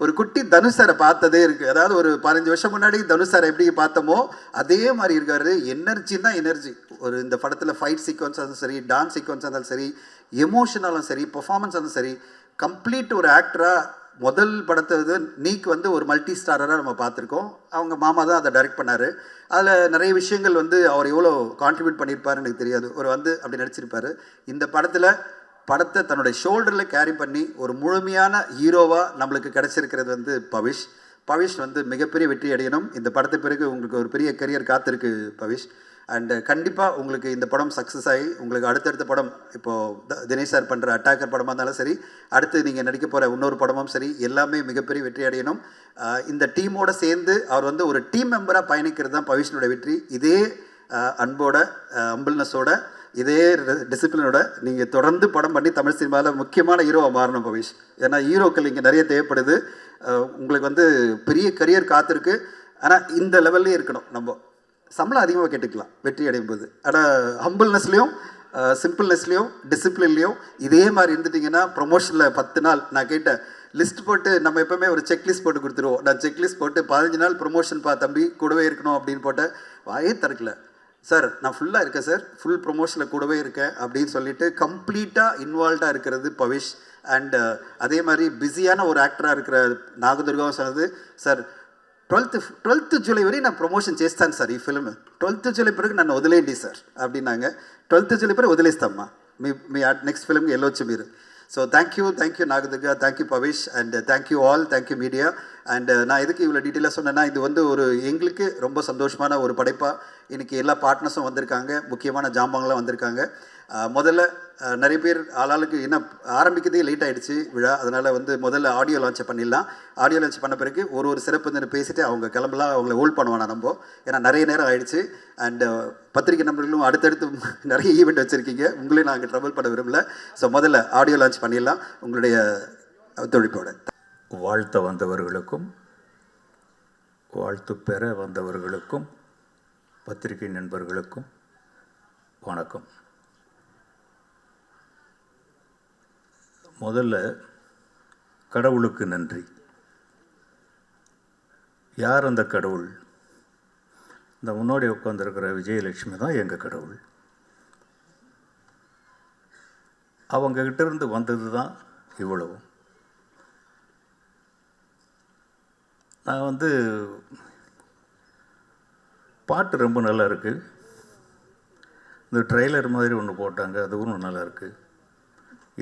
ஒரு குட்டி தனுஷ் சாரை பார்த்ததே இருக்குது. அதாவது ஒரு 15 வருஷம் முன்னாடி தனுஷ் சாரை எப்படி பார்த்தோமோ அதே மாதிரி இருக்காரு. எனர்ஜின்னா எனர்ஜி. ஒரு இந்த படத்தில் ஃபைட் சீக்வன்ஸ் இருந்தாலும் சரி, டான்ஸ் சீக்வன்ஸ் இருந்தாலும் சரி, எமோஷனாலும் சரி, பெர்ஃபார்மன்ஸ் இருந்தாலும் சரி, கம்ப்ளீட் ஒரு ஆக்டராக. முதல் படத்தை வந்து நீக்கு வந்து ஒரு மல்டி ஸ்டாரராக நம்ம பார்த்துருக்கோம். அவங்க மாமா தான் அதை டைரக்ட் பண்ணார். அதில் நிறைய விஷயங்கள் வந்து அவர் எவ்வளோ கான்ட்ரிபியூட் பண்ணியிருப்பாருன்னு எனக்கு தெரியாது. ஒரு வந்து அப்படி நடிச்சிருப்பார். இந்த படத்தை தன்னுடைய ஷோல்டரில் கேரி பண்ணி ஒரு முழுமையான ஹீரோவாக நம்மளுக்கு கிடச்சிருக்கிறது வந்து பவிஷ் வந்து மிகப்பெரிய வெற்றி அடையணும். இந்த படத்தை பிறகு உங்களுக்கு ஒரு பெரிய கரியர் காத்திருக்கு பவிஷ். அண்டு கண்டிப்பாக உங்களுக்கு இந்த படம் சக்ஸஸ் ஆகி உங்களுக்கு அடுத்தடுத்த படம், இப்போது தினேஷ் சார் பண்ணுற அட்டாக்கர் படமாக இருந்தாலும் சரி, அடுத்து நீங்கள் நடிக்க போகிற இன்னொரு படமும் சரி, எல்லாமே மிகப்பெரிய வெற்றி அடையணும். இந்த டீமோடு சேர்ந்து அவர் வந்து ஒரு டீம் மெம்பராக பயணிக்கிறது தான் பவிஷ்னுடைய வெற்றி. இதே அன்போட, அம்பிள்னஸோட, இதே டிசிப்ளினோட நீங்கள் தொடர்ந்து படம் பண்ணி தமிழ் சினிமாவில் முக்கியமான ஹீரோவாக மாறணும் பவிஷ். ஏன்னா ஹீரோக்கள் இங்கே நிறைய தேவைப்படுது. உங்களுக்கு வந்து பெரிய கரியர் காத்திருக்கு. ஆனால் இந்த லெவல்லே இருக்கணும். நம்ம சம்பளம் அதிகமாக கேட்டுக்கலாம் வெற்றி அடையும் போது. ஆனால் ஹம்பிள்னஸ்லேயும், சிம்பிள்னஸ்லேயும், டிசிப்ளின்லேயும் இதே மாதிரி இருந்துட்டிங்கன்னா ப்ரொமோஷனில் 10 நாள் நான் கேட்டேன் லிஸ்ட் போட்டு, நம்ம எப்போவுமே ஒரு செக்லிஸ்ட் போட்டு கொடுத்துருவோம். நான் செக்லிஸ்ட் போட்டு 15 நாள் ப்ரொமோஷன் தம்பி கூடவே இருக்கணும் அப்படின்னு போட்டேன். வாயே திறக்கல. சார் நான் ஃபுல்லாக இருக்கேன் சார், ஃபுல் ப்ரொமோஷனில் கூடவே இருக்கேன் அப்படின்னு சொல்லிட்டு கம்ப்ளீட்டாக இன்வால்வ்டாக இருக்கிறது பவிஷ். அண்ட் அதே மாதிரி பிஸியான ஒரு ஆக்டராக இருக்கிற நாகதுர்காவும் சொன்னது, சார் 12th జూలై వరకు నా ప్రమోషన్ చేస్తాను సార్ ఈ ఫిల్మ్. 12th జూలై వరకు నన్ను వదిలేయండి సార్ அப்படின்னாங்க. 12th జూలై వరకు వదిలేస్తామ్మా, మీ నెక్స్ట్ ఫిల్మ్కి వెళ్ళొచ్చు మీరు. So thank you Nagadurga, thank you Pavish, and thank you all, thank you media. And நான் எதுக்கு இவ்வளோ டீட்டெயிலாக சொன்னேன்னா, இது வந்து ஒரு எங்களுக்கு ரொம்ப சந்தோஷமான ஒரு படைப்பாக. இன்றைக்கி எல்லா பார்ட்னர்ஸும் வந்திருக்காங்க, முக்கியமான ஜாம்பங்களாம் வந்திருக்காங்க. முதல்ல நிறைய பேர் ஆளாளுக்கு என்ன ஆரம்பிக்கிறதே லேட் ஆகிடுச்சு விழா, அதனால் வந்து முதல்ல ஆடியோ லான்ச் பண்ணிடலாம். ஆடியோ லான்ச் பண்ண பிறகு ஒரு சிறப்பு பேசிட்டு அவங்க கிளம்பலாம், அவங்கள ஹோல்ட் பண்ணுவானா நம்ம, ஏன்னா நிறைய நேரம் ஆகிடுச்சு. அண்டு பத்திரிகை நம்பர்களும் அடுத்தடுத்து நிறைய ஈவெண்ட் வச்சுருக்கீங்க, உங்களையும் நாங்கள் ட்ரபிள் பண்ண விரும்பல. ஸோ முதல்ல ஆடியோ லான்ச் பண்ணிடலாம் உங்களுடைய ஒத்துழைப்போட. வாழ்த்த வந்தவர்களுக்கும் வாழ்த்து பெற வந்தவர்களுக்கும் பத்திரிகை நண்பர்களுக்கும் வணக்கம். முதல்ல கடவுளுக்கு நன்றி. யார் அந்த கடவுள்? இந்த முன்னாடி உட்காந்துருக்கிற விஜயலட்சுமி தான் எங்கள் கடவுள். அவங்கக்கிட்ட இருந்து வந்தது தான் இவ்வளவும். நான் வந்து பாட்டு ரொம்ப நல்லா இருக்குது. இந்த ட்ரெய்லர் மாதிரி ஒன்று போட்டாங்க, அதுவும் நல்லா இருக்குது.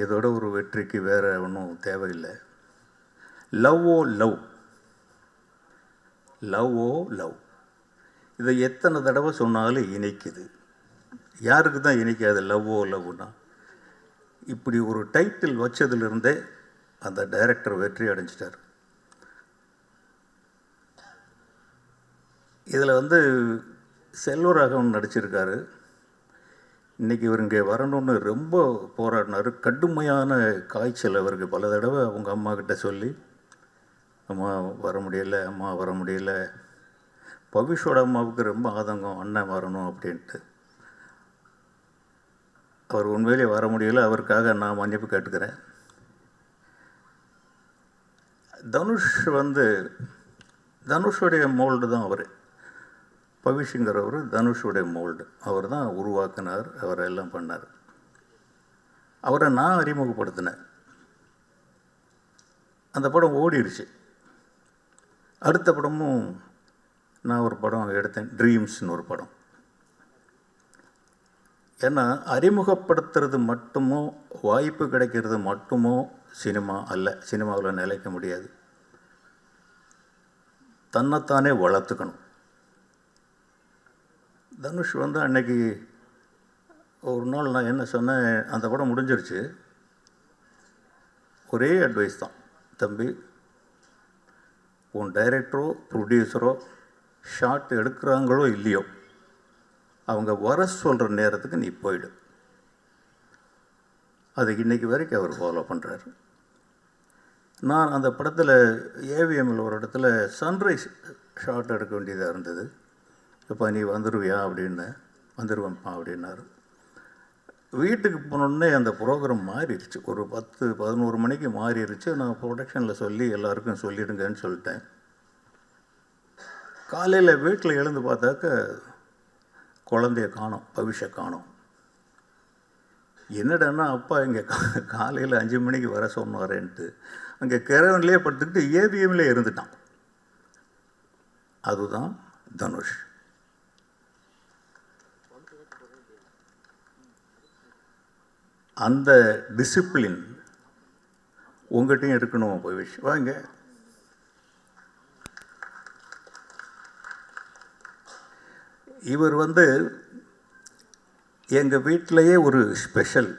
இதோட ஒரு வெற்றிக்கு வேறு ஒன்றும் தேவையில்லை. லவ் ஓ லவ், லவ் ஓ லவ், இதை எத்தனை தடவை சொன்னாலும் இணைக்குது. யாருக்கு தான் இணைக்காது லவ் ஓ லவ்னா? இப்படி ஒரு டைட்டில் வச்சதுலேருந்தே அந்த டைரக்டர் வெற்றி அடைஞ்சிட்டார். இதில் வந்து செல்வராகவன் நடிச்சிருக்காரு. இன்றைக்கி இவர் இங்கே வரணும்னு ரொம்ப போராடினார். கடுமையான காய்ச்சல் அவருக்கு. பல தடவை அவங்க அம்மாக்கிட்ட சொல்லி, அம்மா வர முடியலை, அம்மா வர முடியலை. பவிஷோட அம்மாவுக்கு ரொம்ப ஆதங்கம், அண்ணன் வரணும் அப்படின்ட்டு. அவர் உண்மையிலே வர முடியல, அவருக்காக நான் மன்னிப்பு கேட்டுக்கிறேன். தனுஷ் வந்து தனுஷுடைய மோல்டு தான் அவர். பவிஷுங்கிறவர் தனுஷுடைய மோல்டு. அவர் தான் உருவாக்கினார், அவர் எல்லாம் பண்ணார். அவரை நான் அறிமுகப்படுத்தினேன். அந்த படம் ஓடிடுச்சு. அடுத்த படமும் நான் ஒரு படம் எடுத்தேன், ட்ரீம்ஸ்னு ஒரு படம். ஏன்னா அறிமுகப்படுத்துறது மட்டுமோ, வாய்ப்பு கிடைக்கிறது மட்டுமோ சினிமா அல்ல. சினிமாவில் நிலைக்க முடியாது. தன்னைத்தானே வளர்த்துக்கணும். தனுஷ் வந்து அன்னைக்கு ஒரு நாள் நான் என்ன சொன்னேன், அந்த படம் முடிஞ்சிருச்சு. ஒரே அட்வைஸ் தான், தம்பி, உன் டைரக்டரோ ப்ரொடியூசரோ ஷாட் எடுக்கிறாங்களோ இல்லையோ, அவங்க வர சொல்கிற நேரத்துக்கு நீ போயிடு. அது இன்றைக்கி வரைக்கும் அவர் ஃபாலோ பண்ணுறாரு. நான் அந்த படத்தில் ஏவிஎம்மில் ஒரு இடத்துல சன்ரைஸ் ஷாட் எடுக்க வேண்டியதாக இருந்தது. இப்போ நீ வந்துடுவியா அப்படின்னு. வந்துடுவேன்ப்பா அப்படின்னாரு. வீட்டுக்கு போனோடனே அந்த ப்ரோக்ராம் மாறிடுச்சு. ஒரு 10-11 மணிக்கு மாறிடுச்சு. நான் ப்ரொடக்ஷனில் சொல்லி எல்லாருக்கும் சொல்லிடுங்கன்னு சொல்லிட்டேன். காலையில் வீட்டில் எழுந்து பார்த்தாக்க குழந்தைய காணோம், பவிஷை காணோம். என்னடான்னா, அப்பா இங்கே காலையில் 5 மணிக்கு வர சொன்னாரேன்ட்டு அங்கே கிரவன்லேயே படுத்துக்கிட்டு ஏவிஎம்லேயே இருந்துட்டான். அதுதான் தனுஷ். அந்த டிசிப்ளின் உங்கள்கிட்டையும் இருக்கணும் பவிஷ். வாங்க. இவர் வந்து எங்கள் வீட்டிலையே ஒரு ஸ்பெஷல்.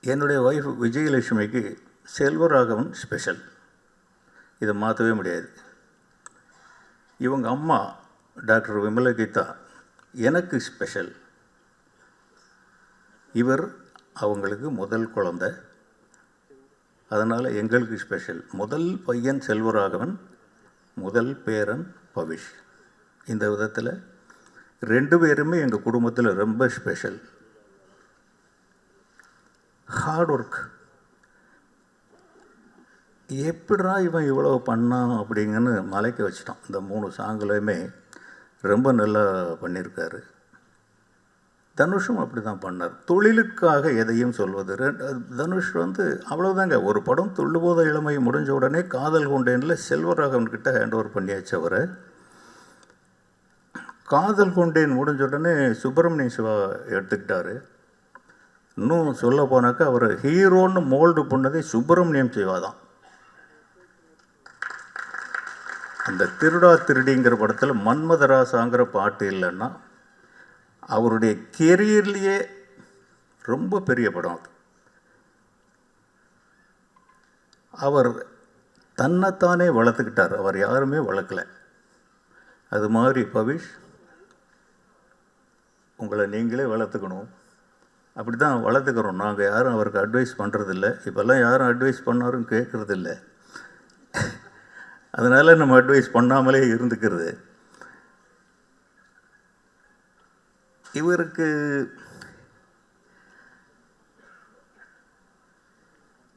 என்னுடைய ஒய்ஃப் விஜயலட்சுமிக்கு செல்வராகவன் ஸ்பெஷல். இதை மாற்றவே முடியாது. இவங்க அம்மா டாக்டர் விமலகீதா எனக்கு ஸ்பெஷல். இவர் அவங்களுக்கு முதல் குழந்தை, அதனால் எங்களுக்கு ஸ்பெஷல். முதல் பையன் செல்வராகவன், முதல் பேரன் பவிஷ். இந்த விதத்தில் 2 பேருமே எங்கள் குடும்பத்தில் ரொம்ப ஸ்பெஷல். Hard work. எப்படிடா இவன் இவ்வளோ பண்ணான் அப்படிங்கன்னு மலைக்க வச்சிட்டான். இந்த 3 சாங்குலையுமே ரொம்ப நல்லா பண்ணியிருக்காரு. தனுஷும் அப்படி தான் பண்ணார். தொழிலுக்காக எதையும் சொல்வது. தனுஷ் வந்து அவ்வளோதாங்க. ஒரு படம் துள்ளுபோத இளமை முடிஞ்ச உடனே காதல் கொண்டேனில் செல்வராகவன்கிட்ட ஹேண்ட் ஓவர் பண்ணியாச்சு. அவரை காதல் கொண்டேன் முடிஞ்ச உடனே சுப்பிரமணிய சிவா எடுத்துக்கிட்டாரு. இன்னும் சொல்ல போனாக்கா அவர் ஹீரோன்னு மோல்டு பண்ணதே சுப்பிரமணியம் சிவா தான். அந்த திருடா திருடிங்கிற படத்தில் மன்மதராசாங்கிற பாட்டு இல்லைன்னா அவருடைய கெரியர்லேயே ரொம்ப பெரிய படம் அது. அவர் தன்னைத்தானே வளர்த்துக்கிட்டார். அவர் யாருமே வளர்க்கலை. அது மாதிரி பவிஷ், உங்களை நீங்களே வளர்த்துக்கணும். அப்படி தான் வளர்த்துக்கிறோம். நாங்கள் யாரும் அவருக்கு அட்வைஸ் பண்ணுறதில்ல. இப்போல்லாம் யாரும் அட்வைஸ் பண்ணாரும் கேட்குறதில்ல. அதனால் நம்ம அட்வைஸ் பண்ணாமலே இருந்துக்கிறது. இவருக்கு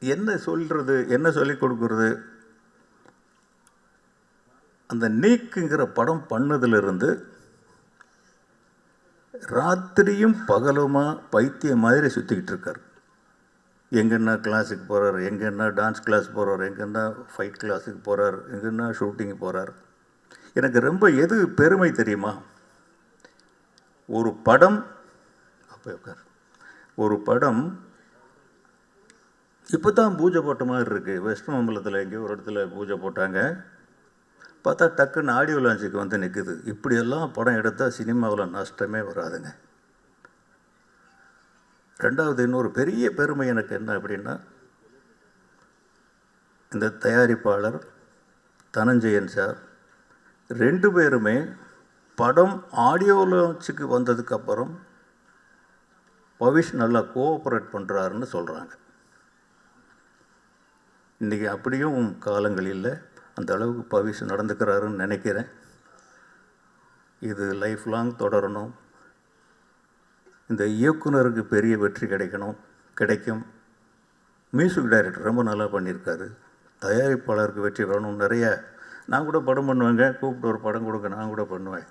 என்ன சொல்கிறது, என்ன சொல்லிக் கொடுக்குறது? அந்த நீக்குங்கிற படம் பண்ணதிலிருந்து ராத்திரியும் பகலுமா பைத்தியம் மாதிரி சுற்றிக்கிட்டு இருக்கார். எங்கன்னா கிளாஸுக்கு போகிறார், எங்கன்னா டான்ஸ் கிளாஸ் போகிறார், எங்கன்னா ஃபைட் கிளாஸுக்கு போகிறார், எங்கன்னா ஷூட்டிங்கு போகிறார். எனக்கு ரொம்ப எது பெருமை தெரியுமா? ஒரு படம் ஒரு படம் இப்போ தான் பூஜை போட்ட மாதிரி இருக்குது. வெஸ்ட் மம்பலத்தில் எங்கேயோ ஒரு இடத்துல பூஜை போட்டாங்க. பார்த்தா டக்குன்னு ஆடியோ லான்ச்சுக்கு வந்து நிற்குது. இப்படியெல்லாம் படம் எடுத்தால் சினிமாவில் நஷ்டமே வராதுங்க. ரெண்டாவது இன்னொரு பெரிய பெருமை எனக்கு என்ன அப்படின்னா, இந்த தயாரிப்பாளர் தனஞ்சயன் சார் 2 பேருமே படம் ஆடியோ லான்ச்சுக்கு வந்ததுக்கப்புறம் பவிஷ் நல்லா கோஆப்ரேட் பண்ணுறாருன்னு சொல்கிறாங்க. இன்றைக்கி அப்படியும் காலங்கள் இல்லை. அந்த அளவுக்கு பவிஷ் நடந்துக்கிறாருன்னு நினைக்கிறேன். இது லைஃப் லாங் தொடரணும். இந்த இயக்குனருக்கு பெரிய வெற்றி கிடைக்கும். மியூசிக் டைரக்டர் ரொம்ப நல்லா பண்ணியிருக்காரு. தயாரிப்பாளருக்கு வெற்றி வேணும். நிறைய நான் கூட படம் பண்ணுவேங்க, கூப்பிட்டு ஒரு படம் கொடுங்க, நான் கூட பண்ணுவேன்.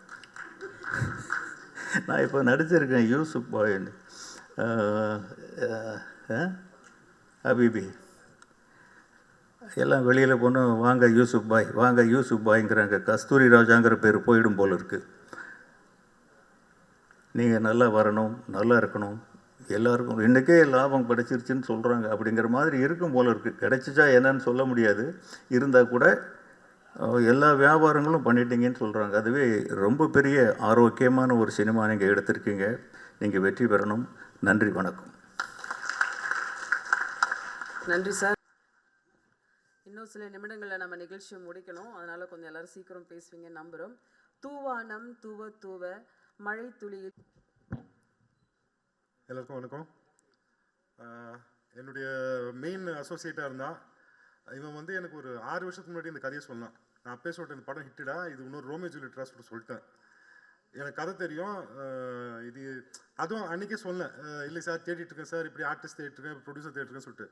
நான் இப்போ நடிச்சிருக்கேன் யூசுப் பாய்ன்னு, ஹபீபி. எல்லாம் வெளியில் போனால் வாங்க யூசுப் பாய்ங்கிறாங்க. கஸ்தூரி ராஜாங்கிற பேர் போயிடும் போல் இருக்குது. நீங்கள் நல்லா வரணும், நல்லா இருக்கணும், எல்லாருக்கும் இன்றைக்கே லாபம் கிடைச்சிருச்சுன்னு சொல்கிறாங்க. அப்படிங்கிற மாதிரி இருக்கும் போல் இருக்குது. கிடைச்சிச்சா என்னன்னு சொல்ல முடியாது. இருந்தால் கூட எல்லா வியாபாரங்களும் பண்ணிட்டீங்கன்னு சொல்கிறாங்க. அதுவே ரொம்ப பெரிய ஆரோக்கியமான ஒரு சினிமா நீங்கள் எடுத்திருக்கீங்க. நீங்கள் வெற்றி பெறணும். நன்றி, வணக்கம். நன்றி சார். இன்னும் சில நிமிடங்களில் நம்ம நிகழ்ச்சியை முடிக்கணும். அதனால் கொஞ்சம் எல்லோரும் சீக்கிரம் பேசுவீங்க நம்புகிறோம். தூவானம் தூவ தூவ மழை துளியில். எல்லாருக்கும் வணக்கம். என்னுடைய மெயின் அசோசியேட்டாக இருந்தால் இவன் வந்து எனக்கு ஒரு 6 வருஷத்துக்கு முன்னாடி இந்த கதையை சொன்னான். நான் அப்பே சொல்லிட்டேன், இந்த படம் ஹிட்டுடா, இது இன்னொரு ரோமியோ ஜூலியட்டா சொல்லிட்டேன். எனக்கு கதை தெரியும். இது அதுவும் அன்றைக்கே சொன்னேன், இல்லை சார் தேடிட்டுருக்கேன் சார், இப்படி ஆர்டிஸ்ட் தேடிட்டுருக்கேன், ப்ரொடியூசர் தேடிட்டுருக்கேன்னு சொல்லிட்டு.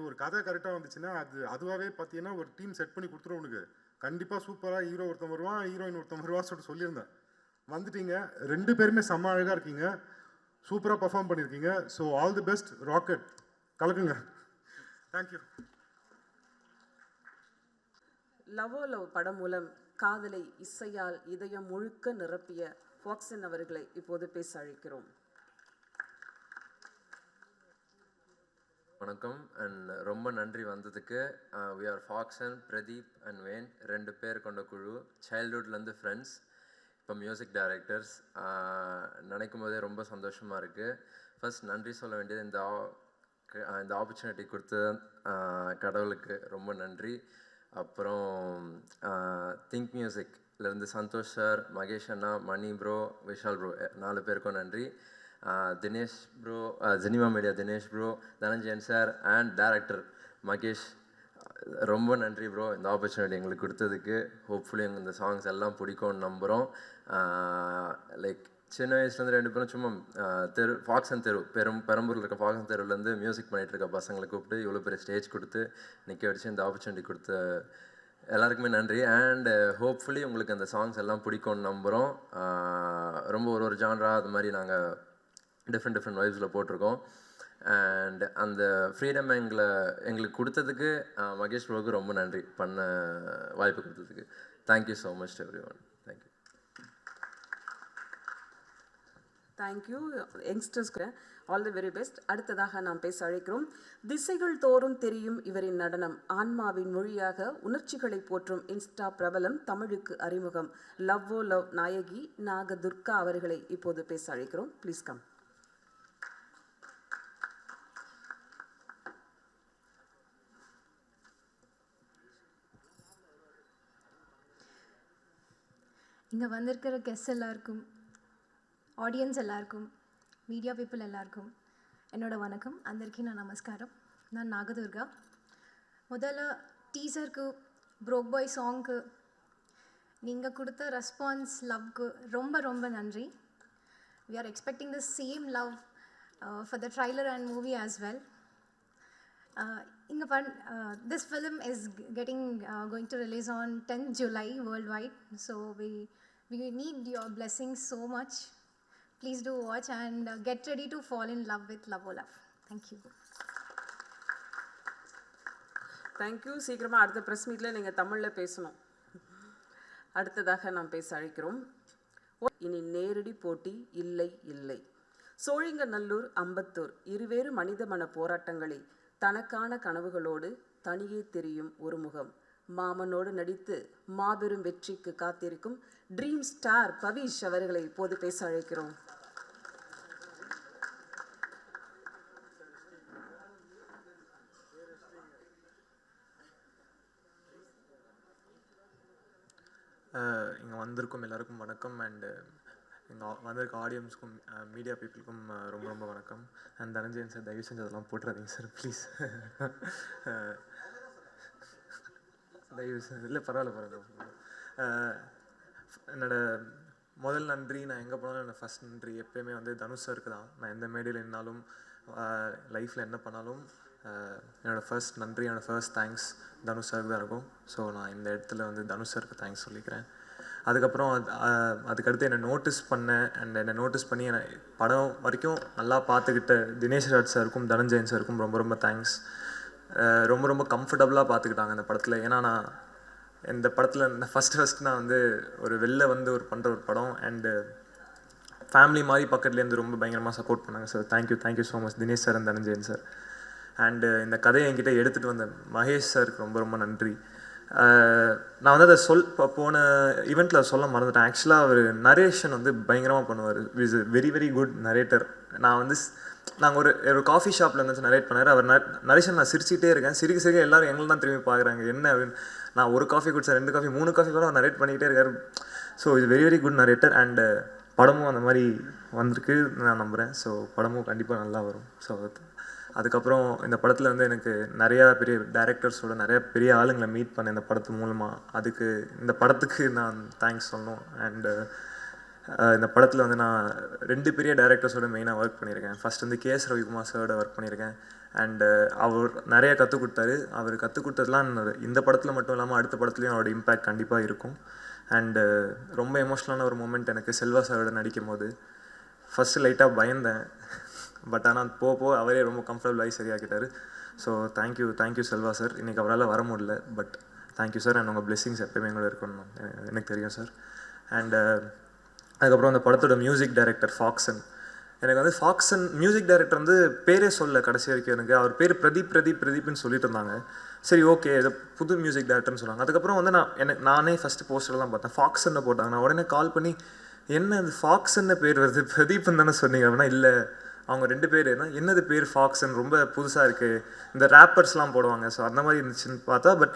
ஒரு கதை கரெக்டாக வந்துச்சுன்னா அதுவாகவே பார்த்தீங்கன்னா ஒரு டீம் செட் பண்ணி கொடுத்துரும். உனக்கு கண்டிப்பாக சூப்பராக ஹீரோ ஒருத்தன் வருவான், ஹீரோயின் ஒருத்தன் வருவான்னு சொல்லியிருந்தேன். வந்துட்டீங்க, 2 பேருமே செம்ம அழகாக இருக்கீங்க, சூப்பராக பர்ஃபார்ம் பண்ணியிருக்கீங்க. So all the best, rocket கலக்குங்க. தேங்க்யூ. லவ் படம் மூலம் காதலை இசையால் இதயம் முழுக்க நிரப்பிய ஃபாக்சன் அவர்களை இப்போது பேச அழைக்கிறோம். வணக்கம் அண்ட் ரொம்ப நன்றி வந்ததுக்கு. We are Faxon, Pradeep and Vaan, 2 பேர் கொண்ட குழு. சைல்ட்ஹுட்லேருந்து ஃப்ரெண்ட்ஸ், இப்போ மியூசிக் டைரக்டர்ஸ். நினைக்கும் போதே ரொம்ப சந்தோஷமாக இருக்குது. ஃபர்ஸ்ட் நன்றி சொல்ல வேண்டியது இந்த ஆப்பர்ச்சுனிட்டி கொடுத்த கடவுளுக்கு ரொம்ப நன்றி. அப்புறம் திங்க் மியூசிக்லேருந்து சந்தோஷ் சார், மகேஷ் அண்ணா, மணி ப்ரோ, விஷால் ப்ரோ, 4 பேருக்கும் நன்றி. Dinesh bro, Jenima media Dinesh bro, Dhananjayan sir and director Mahesh, ரொம்ப நன்றி ப்ரோ இந்த ஆப்பர்ச்சுனிட்டி எங்களுக்கு கொடுத்ததுக்கு. ஹோப்ஃபுல்லி எங்கள் இந்த சாங்ஸ் எல்லாம் பிடிக்கும்னு நம்புகிறோம். லைக் சின்ன வயசுலேருந்து 2 பேரும் சும்மா ஃபாக்சன் தெரு பெரம்பூரில் இருக்க ஃபாக்சன் தெருவுலேருந்து மியூசிக் பண்ணிகிட்டு இருக்க பசங்களை கூப்பிட்டு இவ்வளோ பெரிய ஸ்டேஜ் கொடுத்து நிற்க வச்சு இந்த ஆப்பர்ச்சுனிட்டி கொடுத்த எல்லாருக்குமே நன்றி. அண்ட் ஹோப்ஃபுல்லி உங்களுக்கு அந்த சாங்ஸ் எல்லாம் பிடிக்கும்னு நம்புகிறோம். ரொம்ப ஒரு ஜான்ரா அது மாதிரி நாங்கள் டிஃப்ரெண்ட் வைப்ஸில் போட்டிருக்கோம். அண்ட் அந்த ஃப்ரீடம் எங்களுக்கு கொடுத்ததுக்கு மகேஷ் ப்ரோவுக்கு ரொம்ப நன்றி, பண்ண வாய்ப்பு கொடுத்ததுக்கு. Thank you so much every. Thank you. Thank you யங்ஸ்டர்ஸ்க்கு ஆல் தி வெரி பெஸ்ட். அடுத்ததாக நாம் பேச அழைக்கிறோம். திசைகள் தோறும் தெரியும் இவரின் நடனம், ஆன்மாவின் மொழியாக உணர்ச்சிகளை போற்றும் இன்ஸ்டா பிரபலம், தமிழுக்கு அறிமுகம், லவ் நாயகி நாகதுர்கா அவர்களை இப்போது பேச அழைக்கிறோம். Please come. இங்கே வந்திருக்கிற கெஸ்ட் எல்லாருக்கும், ஆடியன்ஸ் எல்லாருக்கும், மீடியா பீப்புள் எல்லாருக்கும் என்னோட வணக்கம். అందరికీ నా నమస్కారం. நான் நாகதுர்கா. முதல்ல டீசருக்கு, ப்ரோக் பாய் சாங்க்கு நீங்கள் கொடுத்த ரெஸ்பான்ஸ், லவ்க்கு ரொம்ப ரொம்ப நன்றி. we are expecting the same love for the trailer and movie as well. This film is going to release on 10th July worldwide, so we need your blessings so much. Please do watch and get ready to fall in love with Love. Thank you. Thank you. சீக்கிரமாக அடுத்த press மீட்டில் நீங்கள் தமிழில் பேசணும். அடுத்ததாக நாம் பேச அழைக்கிறோம். இனி நேரடி போட்டி இல்லை இல்லை. சோழிங்கநல்லூர், அம்பத்தூர் இருவேறு மனித மன போராட்டங்களை தனக்கான கனவுகளோடு தனியே தெரியும் ஒரு முகம், மாமனோடு நடித்து மாபெரும் வெற்றிக்கு காத்திருக்கும் ட்ரீம் ஸ்டார் பவிஷ் அவர்களை இப்போது பேச அழைக்கிறோம். இங்கே வந்திருக்கும் எல்லாருக்கும் வணக்கம். அண்டு இங்கே வந்திருக்க ஆடியன்ஸ்க்கும் மீடியா பீப்புளுக்கும் ரொம்ப ரொம்ப வணக்கம். அண்ட் தனஞ்சயன் சார், தயவு செஞ்சு அதெல்லாம் போட்டுறாதீங்க சார் ப்ளீஸ். தயவு சார். இல்லை பரவாயில்ல. என்னோட முதல் நன்றி நான் எங்கே போனாலும் என்னோடய ஃபஸ்ட் நன்றி எப்போயுமே வந்து தனுஷ் சாருக்கு தான். நான் எந்த மேடையில் நின்னாலும் லைஃப்பில் என்ன பண்ணாலும் என்னோடய ஃபர்ஸ்ட் நன்றி, என்னோடய ஃபர்ஸ்ட் தேங்க்ஸ் தனுஷ் சாருக்கு தான் இருக்கும். ஸோ நான் இந்த இடத்துல வந்து தனுஷ் சாருக்கு தேங்க்ஸ் சொல்லிக்கிறேன். அதுக்கப்புறம் அதுக்கடுத்து என்னை நோட்டீஸ் பண்ணேன் அண்ட் என்னை நோட்டீஸ் பண்ணி என்னை படம் வரைக்கும் நல்லா பார்த்துக்கிட்ட தினேஷ் ராஜ் சாருக்கும் தனஞ்சயன் சாருக்கும் ரொம்ப ரொம்ப தேங்க்ஸ். ரொம்ப ரொம்ப கம்ஃபர்டபுளாக பார்த்துக்கிட்டாங்க இந்த படத்தில். ஏன்னா நான் இந்த படத்தில் ஃபஸ்ட்டு நான் வந்து ஒரு வெளில வந்து பண்ணுற ஒரு படம் அண்டு ஃபேமிலி மாதிரி பக்கத்துலேருந்து ரொம்ப பயங்கரமாக சப்போர்ட் பண்ணாங்க sir. Thank you so much Dinesh sir and Dhananjayan sir. And இந்த கதையை என்கிட்ட எடுத்துகிட்டு வந்த மகேஷ் சாருக்கு ரொம்ப ரொம்ப நன்றி. நான் வந்து அதை போன ஈவெண்ட்டில் சொல்ல மறந்துட்டேன். ஆக்சுவலாக அவர் நரேஷன் வந்து பயங்கரமாக பண்ணுவார். Is very very good narrator. நாங்கள் ஒரு காஃபி ஷாப்பில் வந்து நரேட் பண்ணார். அவர் நரேஷன் நான் சிரிச்சிட்டே இருக்கேன். சிரிக்க எல்லோரும் எங்களை தான் திரும்பி பார்க்குறாங்க என்ன அப்படின்னு. நான் ஒரு காஃபி குடிச்சேன், 2 காஃபி 3 காஃபி கூட அவர் நரேட் பண்ணிக்கிட்டே இருக்கார். ஸோ இது very very good narrator. And படமும் அந்த மாதிரி வந்திருக்கு நான் நம்புகிறேன். ஸோ படமும் கண்டிப்பாக நல்லா வரும். ஸோ அதுக்கப்புறம் இந்த படத்தில் வந்து எனக்கு நிறையா பெரிய டைரக்டர்ஸோட நிறையா பெரிய ஆளுங்களை மீட் பண்ணேன் இந்த படத்து மூலமாக. அதுக்கு இந்த படத்துக்கு நான் தேங்க்ஸ் சொல்லணும். அண்டு இந்த படத்தில் வந்து நான் 2 பெரிய டைரக்டர்ஸோட மெயினாக ஒர்க் பண்ணியிருக்கேன். ஃபஸ்ட் வந்து KS ரவிக்குமார் சாரோட ஒர்க் பண்ணியிருக்கேன். அண்டு அவர் நிறையா கற்றுக் கொடுத்தாரு. அவர் கற்றுக் கொடுத்ததுலாம் இந்த படத்தில் மட்டும் இல்லாமல் அடுத்த படத்துலையும் அவரோட இம்பேக்ட் கண்டிப்பாக இருக்கும். அண்டு ரொம்ப எமோஷ்னலான ஒரு மூமெண்ட் எனக்கு செல்வா சாரோட நடிக்கும் போது. ஃபஸ்ட்டு லைட்டாக பயந்தேன், பட் ஆனால் போக அவரே ரொம்ப கம்ஃபர்டபுளாகி சரியாக்கிட்டார். So thank you Selva sir. இன்றைக்கி அவரால் வர முடியல, பட் தேங்க்யூ சார். அண்ட் உங்கள் பிளெஸிங்ஸ் எப்போயுமே எங்களோட இருக்கணும் எனக்கு தெரியும் சார். அண்டு அதுக்கப்புறம் அந்த படத்தோட மியூசிக் டைரக்டர் ஃபாக்சன். எனக்கு வந்து ஃபாக்சன் மியூசிக் டைரக்டர் வந்து பேரே சொல்ல கடைசி வரைக்கும் எனக்கு. அவர் பேர் பிரதீப்னு சொல்லிட்டு இருந்தாங்க. சரி ஓகே இது புது மியூசிக் டைரக்டர்னு சொன்னாங்க. அதுக்கப்புறம் வந்து நானே ஃபஸ்ட்டு போஸ்டர்லாம் பார்த்தேன், ஃபாக்சன்னு போட்டாங்க. நான் உடனே கால் பண்ணி என்ன இது ஃபாக்சன்னு பேர் வருது, பிரதீப்னு தானே சொன்னீங்க அப்படின்னா. இல்லை அவங்க 2 பேர் என்னது பேர் ஃபாக்சன் ரொம்ப புதுசாக இருக்குது, இந்த ரேப்பர்ஸ்லாம் போடுவாங்க. ஸோ அந்த மாதிரி இருந்துச்சுன்னு பார்த்தா. பட்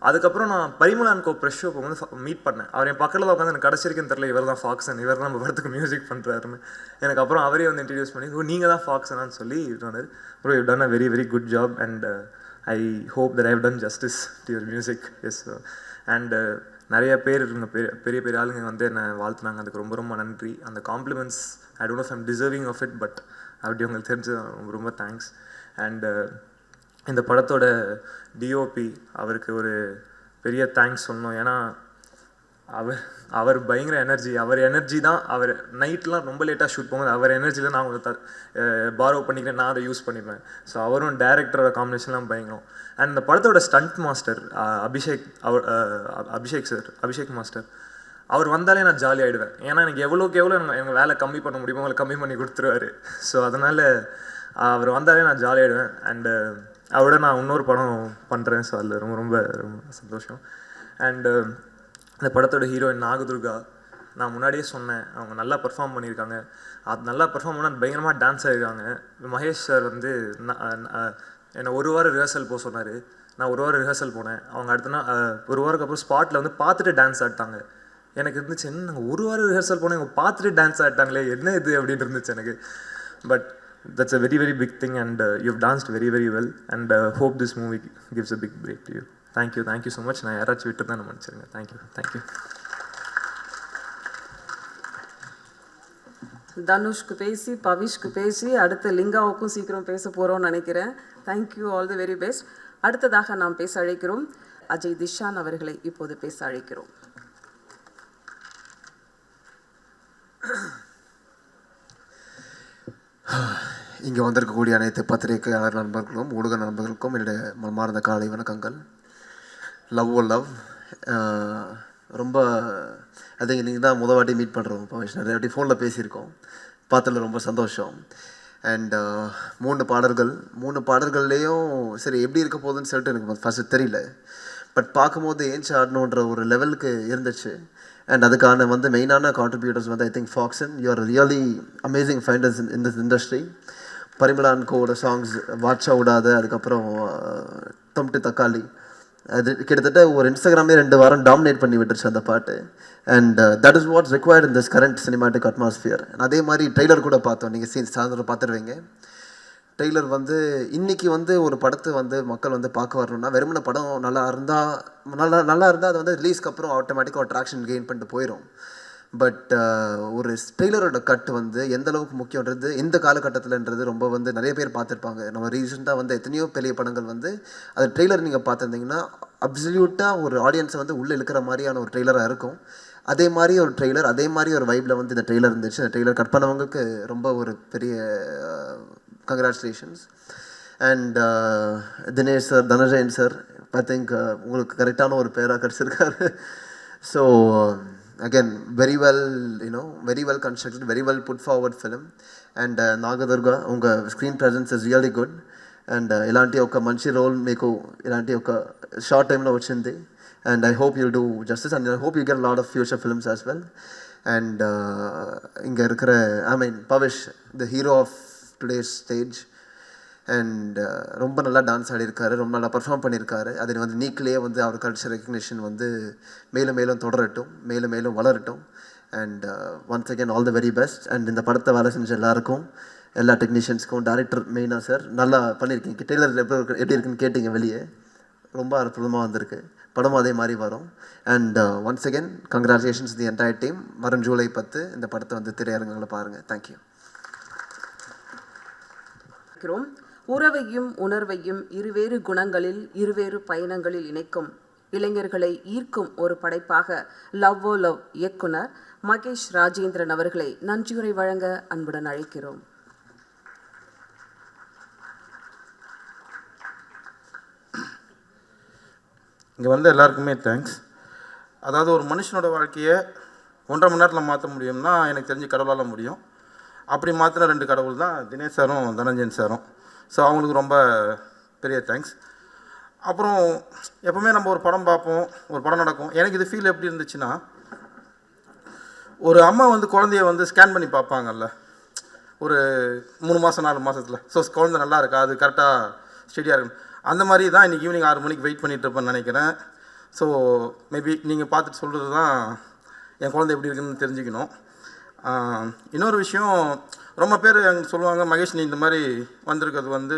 அதுக்கப்புறம் நான் பரிமளான் கோ ப்ரெஷ் ஷோ வந்து மீட் பண்ணேன். அவர் என் பக்கத்தில் உட்காந்து எனக்கு கடைசி வரைக்கும் தெரியல இவர் தான் ஃபாக்சன், இவர் தான் நம்ம படத்துக்கு மியூசிக் பண்ணுறாருன்னு. எனக்கு அப்புறம் அவரே வந்து இன்ட்ரடியூஸ் பண்ணி நீங்கள் தான் ஃபாக்சனான்னு சொல்லி சொன்னார். Bro you done a very very good job and I hope that I have done justice to your music. Yes. And நிறைய பேர் பெரிய பெரிய ஆளுங்க வந்து என்னை வாழ்த்துனாங்க. அதுக்கு ரொம்ப ரொம்ப நன்றி. அந்த compliments I don't know if I'm deserving of it, but அப்படி உங்களுக்கு தெரிஞ்சு ரொம்ப ரொம்ப தேங்க்ஸ். அண்டு இந்த படத்தோட டிஓபி அவருக்கு ஒரு பெரிய தேங்க்ஸ் சொல்லணும். ஏன்னா அவர் பயங்கர அவர் எனர்ஜி தான். அவர் நைட்லாம் ரொம்ப லேட்டாக ஷூட் போகும்போது அவர் எனர்ஜியில் நான் கொஞ்சம் பாரோ பண்ணிக்கிறேன், நான் அதை யூஸ் பண்ணிப்பேன். ஸோ அவரும் டேரக்டரோட காம்பினேஷன்லாம் பயங்கரம். அண்ட் இந்த படத்தோட ஸ்டண்ட் மாஸ்டர் அபிஷேக் மாஸ்டர், அவர் வந்தாலே நான் ஜாலி ஆகிடுவேன். ஏன்னா எனக்கு எவ்வளோக்கு எவ்வளோ எனக்கு வேலை கம்மி பண்ண முடியுமோ அவங்களை கம்மி பண்ணி கொடுத்துருவாரு. ஸோ அதனால் அவர் வந்தாலே நான் ஜாலி ஆகிடுவேன். அண்டு அவரோட நான் இன்னொரு படம் பண்ணுறேன். ஸோ அதில் ரொம்ப ரொம்ப ரொம்ப சந்தோஷம். அண்டு இந்த படத்தோட ஹீரோயின் நாகதுர்கா, நான் முன்னாடியே சொன்னேன் அவங்க நல்லா பெர்ஃபார்ம் பண்ணியிருக்காங்க. அது நல்லா பெர்ஃபார்ம் பண்ணால் பயங்கரமாக டான்ஸ் ஆகிருக்காங்க. மகேஷ் சார் வந்து என்னை 1 வாரம் ரிஹர்சல் போக சொன்னார். நான் 1 வாரம் ரிஹர்சல் போனேன். அவங்க அடுத்தனா 1 வாரத்துக்கு அப்புறம் ஸ்பாட்டில் வந்து பார்த்துட்டு டான்ஸ் ஆடிட்டாங்க. எனக்கு இருந்துச்சு என்ன நாங்கள் 1 வாரம் ரிஹர்சல் போனேன் இவங்க பார்த்துட்டு டான்ஸ் ஆடிட்டாங்களே என்ன இது அப்படின்னு இருந்துச்சு எனக்கு. But that's a very very big thing and you've danced very very well and hope this movie gives a big break to you. Thank you so much. நான் யாராச்சும் விட்டு தான் மன்னிச்சிருங்க. Thank you. தனுஷ்க்கு பேசி பவிஷ்க்கு பேசி அடுத்த லிங்காவுக்கும் சீக்கிரம் பேச போகிறோம்னு நினைக்கிறேன். Thank you, all the very best. அடுத்ததாக நாம் பேச அழைக்கிறோம் அஜய் திஷான் அவர்களை இப்போது பேச அழைக்கிறோம். இங்கே வந்திருக்கக்கூடிய அனைத்து பத்திரிகையாளர் நண்பர்களுக்கும் ஊடக நண்பர்களுக்கும் என்னுடைய மனமார்ந்த காலை வணக்கங்கள். லவ் ரொம்ப அது நீங்கள் தான் முதல் வாட்டி மீட் பண்ணுறோம் பவிஷ். நிறைய வாட்டி ஃபோனில் பேசியிருக்கோம், பார்த்ததில் ரொம்ப சந்தோஷம். அண்ட் 3 பாடல்கள்லேயும் சரி எப்படி இருக்க போகுதுன்னு சொல்லிட்டு எனக்கு ஃபஸ்ட்டு தெரியல. பட் பார்க்கும்போது ஏஞ்சி ஆடணுன்ற ஒரு லெவலுக்கு இருந்துச்சு. அண்ட் அதுக்கான வந்து மெயினான கான்ட்ரிபியூட்டர்ஸ் வந்து I think Faxon, you are really amazing finders in this industry. Parimalan கோட சாங்ஸ் வாட்சா விடாத, அதுக்கப்புறம் தொம்ட்டு தக்காளி, அது கிட்டத்தட்ட ஒரு இன்ஸ்டாகிராமே 2 வாரம் டாமினேட் பண்ணி விட்டுருச்சு அந்த பாட்டு. And that is what's required in this current cinematic atmosphere. அதே மாதிரி ட்ரெய்லர் கூட பார்த்தோம், நீங்கள் சாயந்தரம் பார்த்துருவீங்க. ட்ரெய்லர் வந்து இன்றைக்கி வந்து ஒரு படத்தை வந்து மக்கள் வந்து பார்க்க வரணும்னா வெறுமன படம் நல்லா இருந்தால் அது வந்து ரிலீஸ்க்கு அப்புறம் ஆட்டோமேட்டிக்காக ஒரு ட்ராக்ஷன் கெயின் பண்ணிட்டு போயிடும். பட் ஒரு ட்ரெய்லரோட கட் வந்து எந்த அளவுக்கு முக்கியன்றது இந்த காலகட்டத்தில்ன்றது ரொம்ப வந்து நிறைய பேர் பார்த்துருப்பாங்க. நம்ம ரீசெண்டாக வந்து எத்தனையோ பெரிய படங்கள் வந்து அது ட்ரெய்லர் நீங்கள் பார்த்துருந்தீங்கன்னா அப்சல்யூட்டாக ஒரு ஆடியன்ஸை வந்து உள்ளே இழுக்கிற மாதிரியான ஒரு ட்ரெய்லராக இருக்கும். அதே மாதிரி ஒரு ட்ரெய்லர், அதே மாதிரி ஒரு வைப்பில் வந்து இந்த ட்ரெய்லர் இருந்துச்சு. அந்த ட்ரெய்லர் கட் பண்ணவங்களுக்கு ரொம்ப ஒரு பெரிய congratulations. And Dinesh sir, Dhananjayan sir, I think உங்களுக்கு கரெக்டான ஒரு பேராக கிடச்சிருக்காரு. So again, very well, very well constructed, very well put forward film. And Nagadurga, unga screen presence is really good. And ilanti oka manchi role meeku ilanti oka short time lo vachindi. And I hope you'll do justice, and I hope you get a lot of future films as well. And inga irukra, Pavish, the hero of today's stage. And ரொம்ப நல்லா dance ஆடிருக்காரு, ரொம்ப நல்லா perform பண்ணியிருக்காரு. அதில் வந்து நீக்கிலேயே வந்து அவர் culture recognition வந்து மேலும் மேலும் தொடரட்டும், மேலும் மேலும் வளரட்டும். And once again all the very best. And இந்த படத்தை வேலை செஞ்ச எல்லாருக்கும், எல்லா டெக்னீஷியன்ஸ்க்கும், டேரக்டர் மெயினாக சார் நல்லா பண்ணியிருக்கீங்க. டெய்லர் எப்படி இருக்குன்னு கேட்டிங்க, வெளியே ரொம்ப அற்புதமாக வந்திருக்கு. படமும் அதே மாதிரி வரும். And once again congratulations the entire team. வரும் ஜூலை 10 இந்த படத்தை வந்து திரையரங்குகளை பாருங்கள். தேங்க்யூ. உறவையும் உணர்வையும் இருவேறு குணங்களில் இருவேறு பயணங்களில் இணைக்கும் இளைஞர்களை ஈர்க்கும் ஒரு படைப்பாக லவ் ஓ லவ் இயக்குனர் மகேஷ் ராஜேந்திரன் அவர்களை நன்றியுரை வழங்க அன்புடன் அழைக்கிறோம். இங்கே வந்து எல்லாருக்குமே தேங்க்ஸ். அதாவது ஒரு மனுஷனோட வாழ்க்கையை 1.5 மணி நேரத்தில் மாற்ற முடியும்னா எனக்கு தெரிஞ்சு கடவுளால் முடியும். அப்படி மாற்றின 2 கடவுள் தான் தினேஷ் சாரும் தனஞ்சயன் சாரும். ஸோ அவங்களுக்கு ரொம்ப பெரிய தேங்க்ஸ். அப்புறம் எப்போவுமே நம்ம ஒரு படம் பார்ப்போம், ஒரு படம் நடக்கும். எனக்கு இது ஃபீல் எப்படி இருந்துச்சுன்னா, ஒரு அம்மா வந்து குழந்தைய வந்து ஸ்கேன் பண்ணி பார்ப்பாங்கல்ல ஒரு 3 மாதம் 4 மாதத்தில். ஸோ குழந்தை நல்லா இருக்கா, அது கரெக்டாக ஸ்டெடியாக இருக்கும். அந்த மாதிரி தான் இன்றைக்கி ஈவினிங் 6 மணிக்கு வெயிட் பண்ணிகிட்டு இருப்பேன்னு நினைக்கிறேன். ஸோ மேபி நீங்கள் பார்த்துட்டு சொல்கிறது தான் என் குழந்தை எப்படி இருக்குன்னு தெரிஞ்சுக்கணும். இன்னொரு விஷயம், ரொம்ப பேர் எனக்கு சொல்லுவாங்க, மகேஷ் நீ இந்த மாதிரி வந்திருக்கிறது வந்து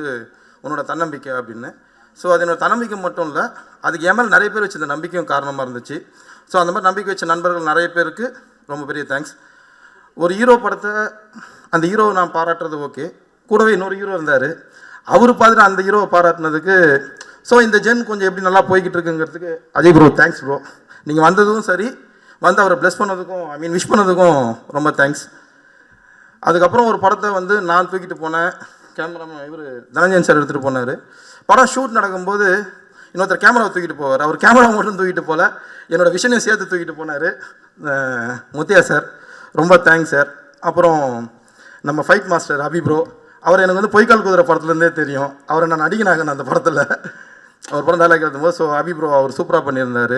உன்னோட தன்னம்பிக்கை அப்படின்னு. ஸோ அது என்னோட தன்னம்பிக்கை மட்டும் இல்லை, அதுக்கு என் மேலே நிறைய பேர் வச்சு இந்த நம்பிக்கையும் காரணமாக இருந்துச்சு. ஸோ அந்த மாதிரி நம்பிக்கை வச்ச நண்பர்கள் நிறைய பேருக்கு ரொம்ப பெரிய தேங்க்ஸ். ஒரு ஹீரோ படத்தை அந்த ஹீரோவை நான் பாராட்டுறது ஓகே, கூடவே இன்னொரு ஹீரோ இருந்தார், அவர் பார்த்துட்டு அந்த ஹீரோவை பாராட்டினதுக்கு. ஸோ இந்த ஜென் கொஞ்சம் எப்படி நல்லா போய்கிட்டு இருக்குங்கிறதுக்கு அஜய் ப்ரோ தேங்க்ஸ் ப்ரோ. நீங்கள் வந்ததும் சரி, வந்து அவரை ப்ளஸ் பண்ணதுக்கும் விஷ் பண்ணதுக்கும் ரொம்ப தேங்க்ஸ். அதுக்கப்புறம் ஒரு படத்தை வந்து நான் தூக்கிட்டு போனேன், கேமராமேன் இவர் தனஞ்சயன் சார் எடுத்துகிட்டு போனார். படம் ஷூட் நடக்கும்போது இன்னொருத்தர் கேமராவை தூக்கிட்டு போவார், அவர் கேமரா மட்டும் தூக்கிட்டு போகல, என்னோடய விஷனையும் சேர்த்து தூக்கிட்டு போனார் முத்தியா சார். ரொம்ப தேங்க்ஸ் சார். அப்புறம் நம்ம ஃபைட் மாஸ்டர் அபி ப்ரோ, அவர் எனக்கு வந்து பொய்க்கால் குதிரை படத்துலேருந்தே தெரியும். அவரை நான் நடிகனாக அந்த படத்தில் அவர் படம் டைலாக் எழுதும்போது. ஸோ அபி ப்ரோ அவர் சூப்பராக பண்ணியிருந்தார்.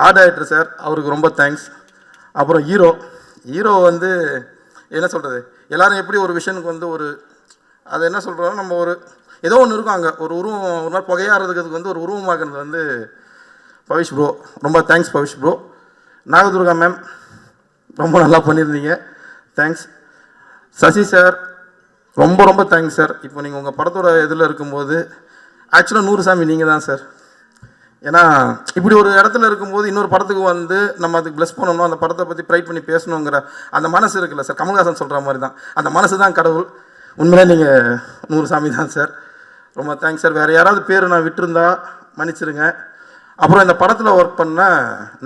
ஆர்ட் டைரக்டர் சார், அவருக்கு ரொம்ப தேங்க்ஸ். அப்புறம் ஹீரோ வந்து என்ன சொல்கிறது, எல்லோரும் எப்படி ஒரு விஷனுக்கு வந்து ஒரு அதை என்ன சொல்கிறோம், நம்ம ஒரு ஏதோ ஒன்று இருக்கும் அங்கே ஒரு உருவம், ஒரு மாதிரி புகையாடுறதுக்கு வந்து ஒரு உருவமாக்குறது வந்து பவிஷ் ப்ரோ. ரொம்ப thanks Pavish bro. Nagadurga ma'am ரொம்ப நல்லா பண்ணியிருந்தீங்க, தேங்க்ஸ். சசி சார் ரொம்ப ரொம்ப தேங்க்ஸ் சார். இப்போ நீங்கள் உங்கள் படத்தோட இதில் இருக்கும்போது ஆக்சுவலாக 100 சாமி நீங்கள் தான் சார். ஏன்னா இப்படி ஒரு இடத்துல இருக்கும்போது இன்னொரு படத்துக்கு வந்து நம்ம அதுக்கு ப்ளஸ் பண்ணணும், அந்த படத்தை பற்றி ப்ரைட் பண்ணி பேசணுங்கிற அந்த மனசு இருக்குல்ல சார், கமல்ஹாசன் சொல்கிற மாதிரி தான் அந்த மனசு தான் கடவுள். உண்மையிலே நீங்கள் 100 சாமி தான் சார். ரொம்ப தேங்க்ஸ் சார். வேறு யாராவது பேர் நான் விட்டுருந்தா மன்னிச்சிருங்க. அப்புறம் இந்த படத்தில் ஒர்க் பண்ண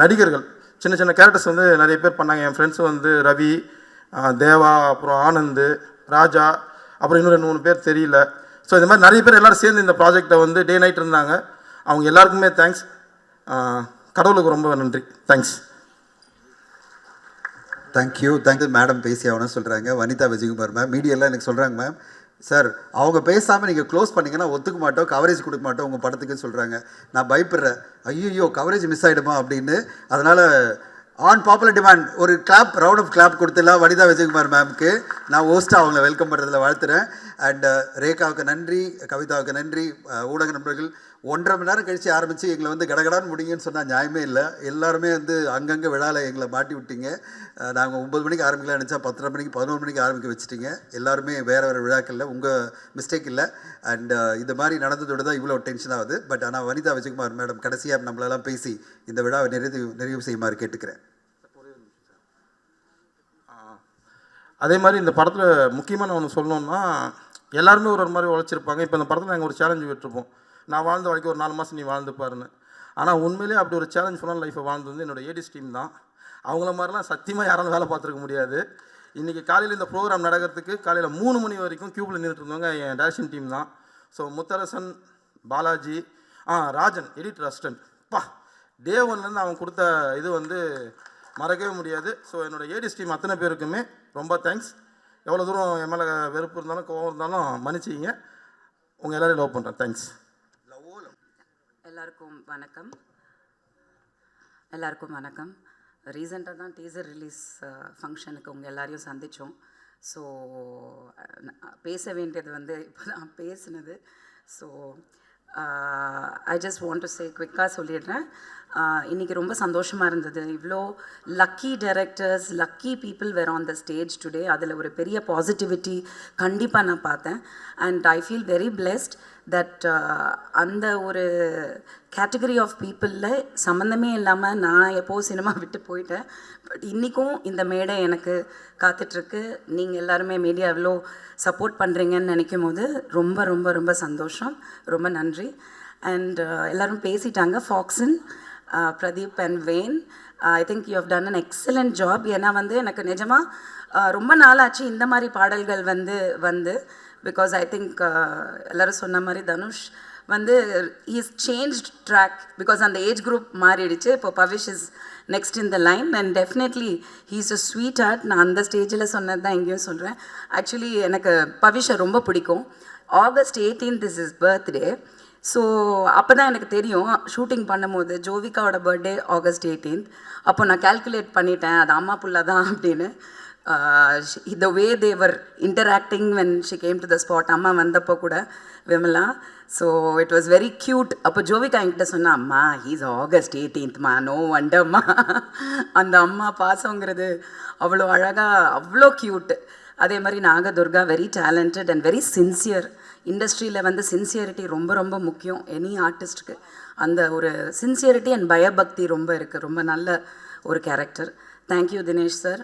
நடிகர்கள், சின்ன சின்ன கேரக்டர்ஸ் வந்து நிறைய பேர் பண்ணாங்க. என் ஃப்ரெண்ட்ஸ் வந்து ரவி, தேவா, அப்புறம் ஆனந்த், ராஜா, அப்புறம் இன்னும் 2-3 பேர் தெரியல. ஸோ இது மாதிரி நிறைய பேர் எல்லோரும் சேர்ந்து இந்த ப்ராஜெக்டை வந்து டே நைட் இருந்தாங்க. அவங்க எல்லாருக்குமே தேங்க்ஸ். கடவுளுக்கு ரொம்ப நன்றி. தேங்க்ஸ். தேங்க்யூ. மேடம் பேசி ஆகணும்னு சொல்கிறாங்க. வனிதா விஜயகுமார் மேம் மீடியெல்லாம் எனக்கு சொல்கிறாங்க, மேம் சார் அவங்க பேசாமல் நீங்கள் க்ளோஸ் பண்ணிங்கன்னா ஒத்துக்க மாட்டோம், கவரேஜ் கொடுக்க மாட்டோம் உங்கள் படத்துக்குன்னு சொல்கிறாங்க. நான் பயப்படுறேன், ஐயோ கவரேஜ் மிஸ் ஆகிடுமா அப்படின்னு. அதனால் ஆன் பாப்புலர் டிமாண்ட் ஒரு கிளாப், ரவுண்ட் ஆஃப் கிளாப் கொடுத்துடலாம் வனிதா விஜயகுமார் மேம்க்கு. நான் ஹோஸ்ட்டாக அவங்கள வெல்கம் பண்ணுறதுல வாழ்த்துறேன். அண்ட் ரேகாவுக்கு நன்றி, கவிதாவுக்கு நன்றி. ஊடக நண்பர்கள் 1.5 மணி நேரம் கழித்து ஆரம்பித்து எங்களை வந்து கடகடான்னு முடியுங்கன்னு சொன்னால் நியாயமே இல்லை. எல்லாருமே வந்து அங்கங்கே விழாவில் எங்களை மாட்டி விட்டீங்க. நாங்கள் 9 மணிக்கு ஆரம்பிக்கலாம் நினச்சா 10:30 மணிக்கு 11 மணிக்கு ஆரம்பிக்க வச்சுட்டீங்க. எல்லாருமே வேறு வேறு விழாக்களில் உங்கள் மிஸ்டேக் இல்லை. அண்ட் இது மாதிரி நடந்ததோடு தான் இவ்வளோ டென்ஷன் ஆகுது. பட் ஆனால் வனிதா விஜயகுமார் மேடம் கடைசியாக நம்மளெல்லாம் பேசி இந்த விழாவை நிறைவு செய்யுமாறு கேட்டுக்கிறேன். அதே மாதிரி இந்த படத்தில் முக்கியமாக நான் ஒன்று சொல்லணுன்னா, எல்லாருமே ஒரு மாதிரி உழைச்சிருப்பாங்க. இப்போ இந்த படத்தில் நாங்கள் ஒரு சேலஞ்சு விட்டுருப்போம், நான் வாழ்ந்த வாழ்க்கை ஒரு 4 மாதம் நீ வாழ்ந்து பாருன்னு. ஆனால் உண்மையிலேயே அப்படி ஒரு சேலஞ்ச் ஃபுல்லாக லைஃப்பை வாழ்ந்து வந்து என்னோடய ஏடிஸ் டீம் தான். அவங்கள மாதிரிலாம் சத்தியமாக யாராலும் வேலை பார்த்துருக்க முடியாது. இன்றைக்கி காலையில் இந்த ப்ரோக்ராம் நடக்கிறதுக்கு காலையில் 3 மணி வரைக்கும் க்யூப்பில் நின்றுட்டு இருந்தவங்க என் டேரக்ஷன் டீம் தான். So Mutharasan, Balaji, Rajan editor assistant, day ஒன்லேருந்து அவன் கொடுத்த இது வந்து மறக்கவே முடியாது. ஸோ என்னோடய ஏடிஸ் டீம் அத்தனை பேருக்குமே ரொம்ப தேங்க்ஸ். எவ்வளோ தூரம் என் மேலே வெறுப்பு இருந்தாலும் கோவம் இருந்தாலும் மன்னிச்சிங்க. உங்கள் எல்லோரையும் லவ் பண்ணுறேன். தேங்க்ஸ். எல்லாருக்கும் வணக்கம். ரீசெண்டாக தான் டீசர் ரிலீஸ் ஃபங்க்ஷனுக்கு உங்கள் எல்லாரையும் சந்தித்தோம். ஸோ பேச வேண்டியது வந்து இப்போ தான் பேசுனது. So I just want to say குவிக்காக சொல்லிடுறேன். இன்றைக்கி ரொம்ப சந்தோஷமாக இருந்தது. இவ்வளோ lucky directors, lucky people were on the stage today. அதில் ஒரு பெரிய பாசிட்டிவிட்டி கண்டிப்பாக நான் பார்த்தேன். And I feel very blessed that அந்த ஒரு கேட்டகரி ஆஃப் பீப்புளில் சம்மந்தமே இல்லாமல் நான் எப்போது சினிமா விட்டு போயிட்டேன். பட் இன்றைக்கும் இந்த மேடை எனக்கு காத்துட்ருக்கு. நீங்கள் எல்லாருமே மீடியா எவ்வளோ சப்போர்ட் பண்ணுறீங்கன்னு நினைக்கும் போது ரொம்ப ரொம்ப ரொம்ப சந்தோஷம். ரொம்ப நன்றி. அண்ட் எல்லோரும் பேசிட்டாங்க. Faxon, Pradeep and Vaan, I think you have done an excellent job. ஏன்னா வந்து எனக்கு நிஜமாக ரொம்ப நாளாச்சு இந்த மாதிரி பாடல்கள் வந்து பிகாஸ் ஐ திங்க் எல்லோரும் சொன்ன மாதிரி தனுஷ் வந்து இஸ் சேஞ்ச்ட் ட்ராக் பிகாஸ் அந்த ஏஜ் குரூப் மாறிடுச்சு. இப்போ Pavish is next in the line and definitely he is a sweetheart. நான் அந்த ஸ்டேஜில் சொன்னது தான் எங்கேயும் சொல்கிறேன். ஆக்சுவலி எனக்கு பவிஷை ரொம்ப பிடிக்கும். August 18th is is birthday. So அப்போ தான் எனக்கு தெரியும் ஷூட்டிங் பண்ணும்போது ஜோவிகாவோட பர்த்டே August 18th. அப்போ நான் கால்குலேட் பண்ணிட்டேன் அது அம்மா புள்ள தான் அப்படின்னு. the way they were interacting when she came to the spot, அம்மா வந்தப்போ கூட Vimala. So it was very cute. அப்போ ஜோவிகா என்கிட்ட சொன்னா, அம்மா ஹீஸ் August 18th நோ வண்டம்மா. அந்த அம்மா பாசங்கிறது அவ்வளோ அழகாக, அவ்வளோ க்யூட். அதே மாதிரி Nagadurga, very talented and very sincere. இண்டஸ்ட்ரியில் வந்து சின்சியரிட்டி ரொம்ப ரொம்ப முக்கியம் எனி ஆர்டிஸ்ட்டுக்கு. அந்த ஒரு சின்சியரிட்டி அண்ட் பயபக்தி ரொம்ப இருக்குது. ரொம்ப நல்ல ஒரு character. Thank you Dinesh sir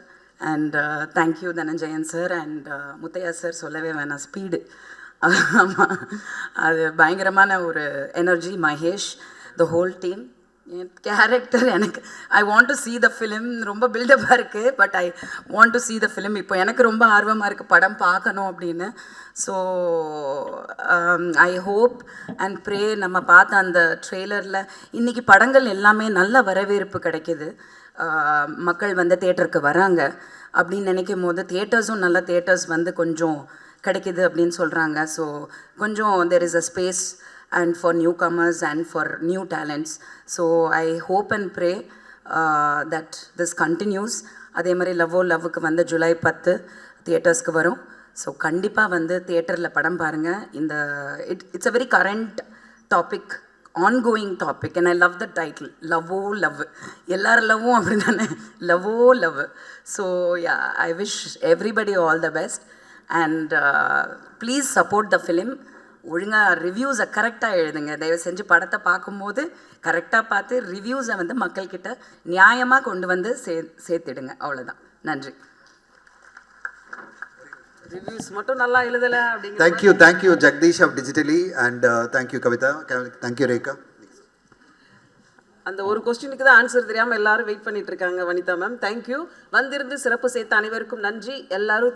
and thank you Dhananjayan sir and Muthaiah sir. சொல்லவே வேணாம், ஸ்பீடு. ஆமாம், அது பயங்கரமான ஒரு energy. Mahesh, the whole team. என் கேரக்டர் எனக்கு I want to see the film. ரொம்ப பில்டப்பாக இருக்குது but I want to see the film. இப்போ எனக்கு ரொம்ப ஆர்வமாக இருக்குது படம் பார்க்கணும் அப்படின்னு. So I hope and pray நம்ம பார்த்த அந்த ட்ரெய்லரில் இன்றைக்கி படங்கள் எல்லாமே நல்ல வரவேற்பு கிடைக்கிது. மக்கள் வந்து தியேட்டருக்கு வராங்க அப்படின்னு நினைக்கும் போது தியேட்டர்ஸும் நல்ல தியேட்டர்ஸ் வந்து கொஞ்சம் கிடைக்கிது அப்படின்னு சொல்கிறாங்க. ஸோ கொஞ்சம் there is a space and for newcomers and for new talents. So I hope and pray that this continues. அதே மாதிரி லவ்வோ லவ்வுக்கு வந்து July 10 தியேட்டர்ஸ்க்கு வரும். ஸோ கண்டிப்பாக வந்து தியேட்டரில் படம் பாருங்கள். இந்த it's a very current topic, ongoing topic and I love the title லவ்வோ லவ். எல்லார் லவ்வும் அப்படி தானே, லவ்வோ love. So yeah, I wish everybody all the best and please support the film. ஒழுங்காக ரிவ்யூஸை கரெக்டாக எழுதுங்க. தயவு செஞ்சு படத்தை பார்க்கும்போது கரெக்டாக பார்த்து ரிவ்யூஸை வந்து மக்கள்கிட்ட நியாயமாக கொண்டு வந்து சேர்த்துடுங்க. அவ்வளோதான். நன்றி. ரிவ்யூஸ் மட்டும் நல்லா எழுதலை அப்படிங்கிற. Thank you Jagadish of digitally and thank you Kavitha, thank you Rekha. அந்த ஒரு கொஸ்டினுக்கு தான் ஆன்சர் தெரியாமல் எல்லாரும் வெயிட் பண்ணிட்டு இருக்காங்க. Vanitha ma'am, thank you. வந்திருந்து சிறப்பு சேர்த்த அனைவருக்கும் நன்றி. எல்லாரும்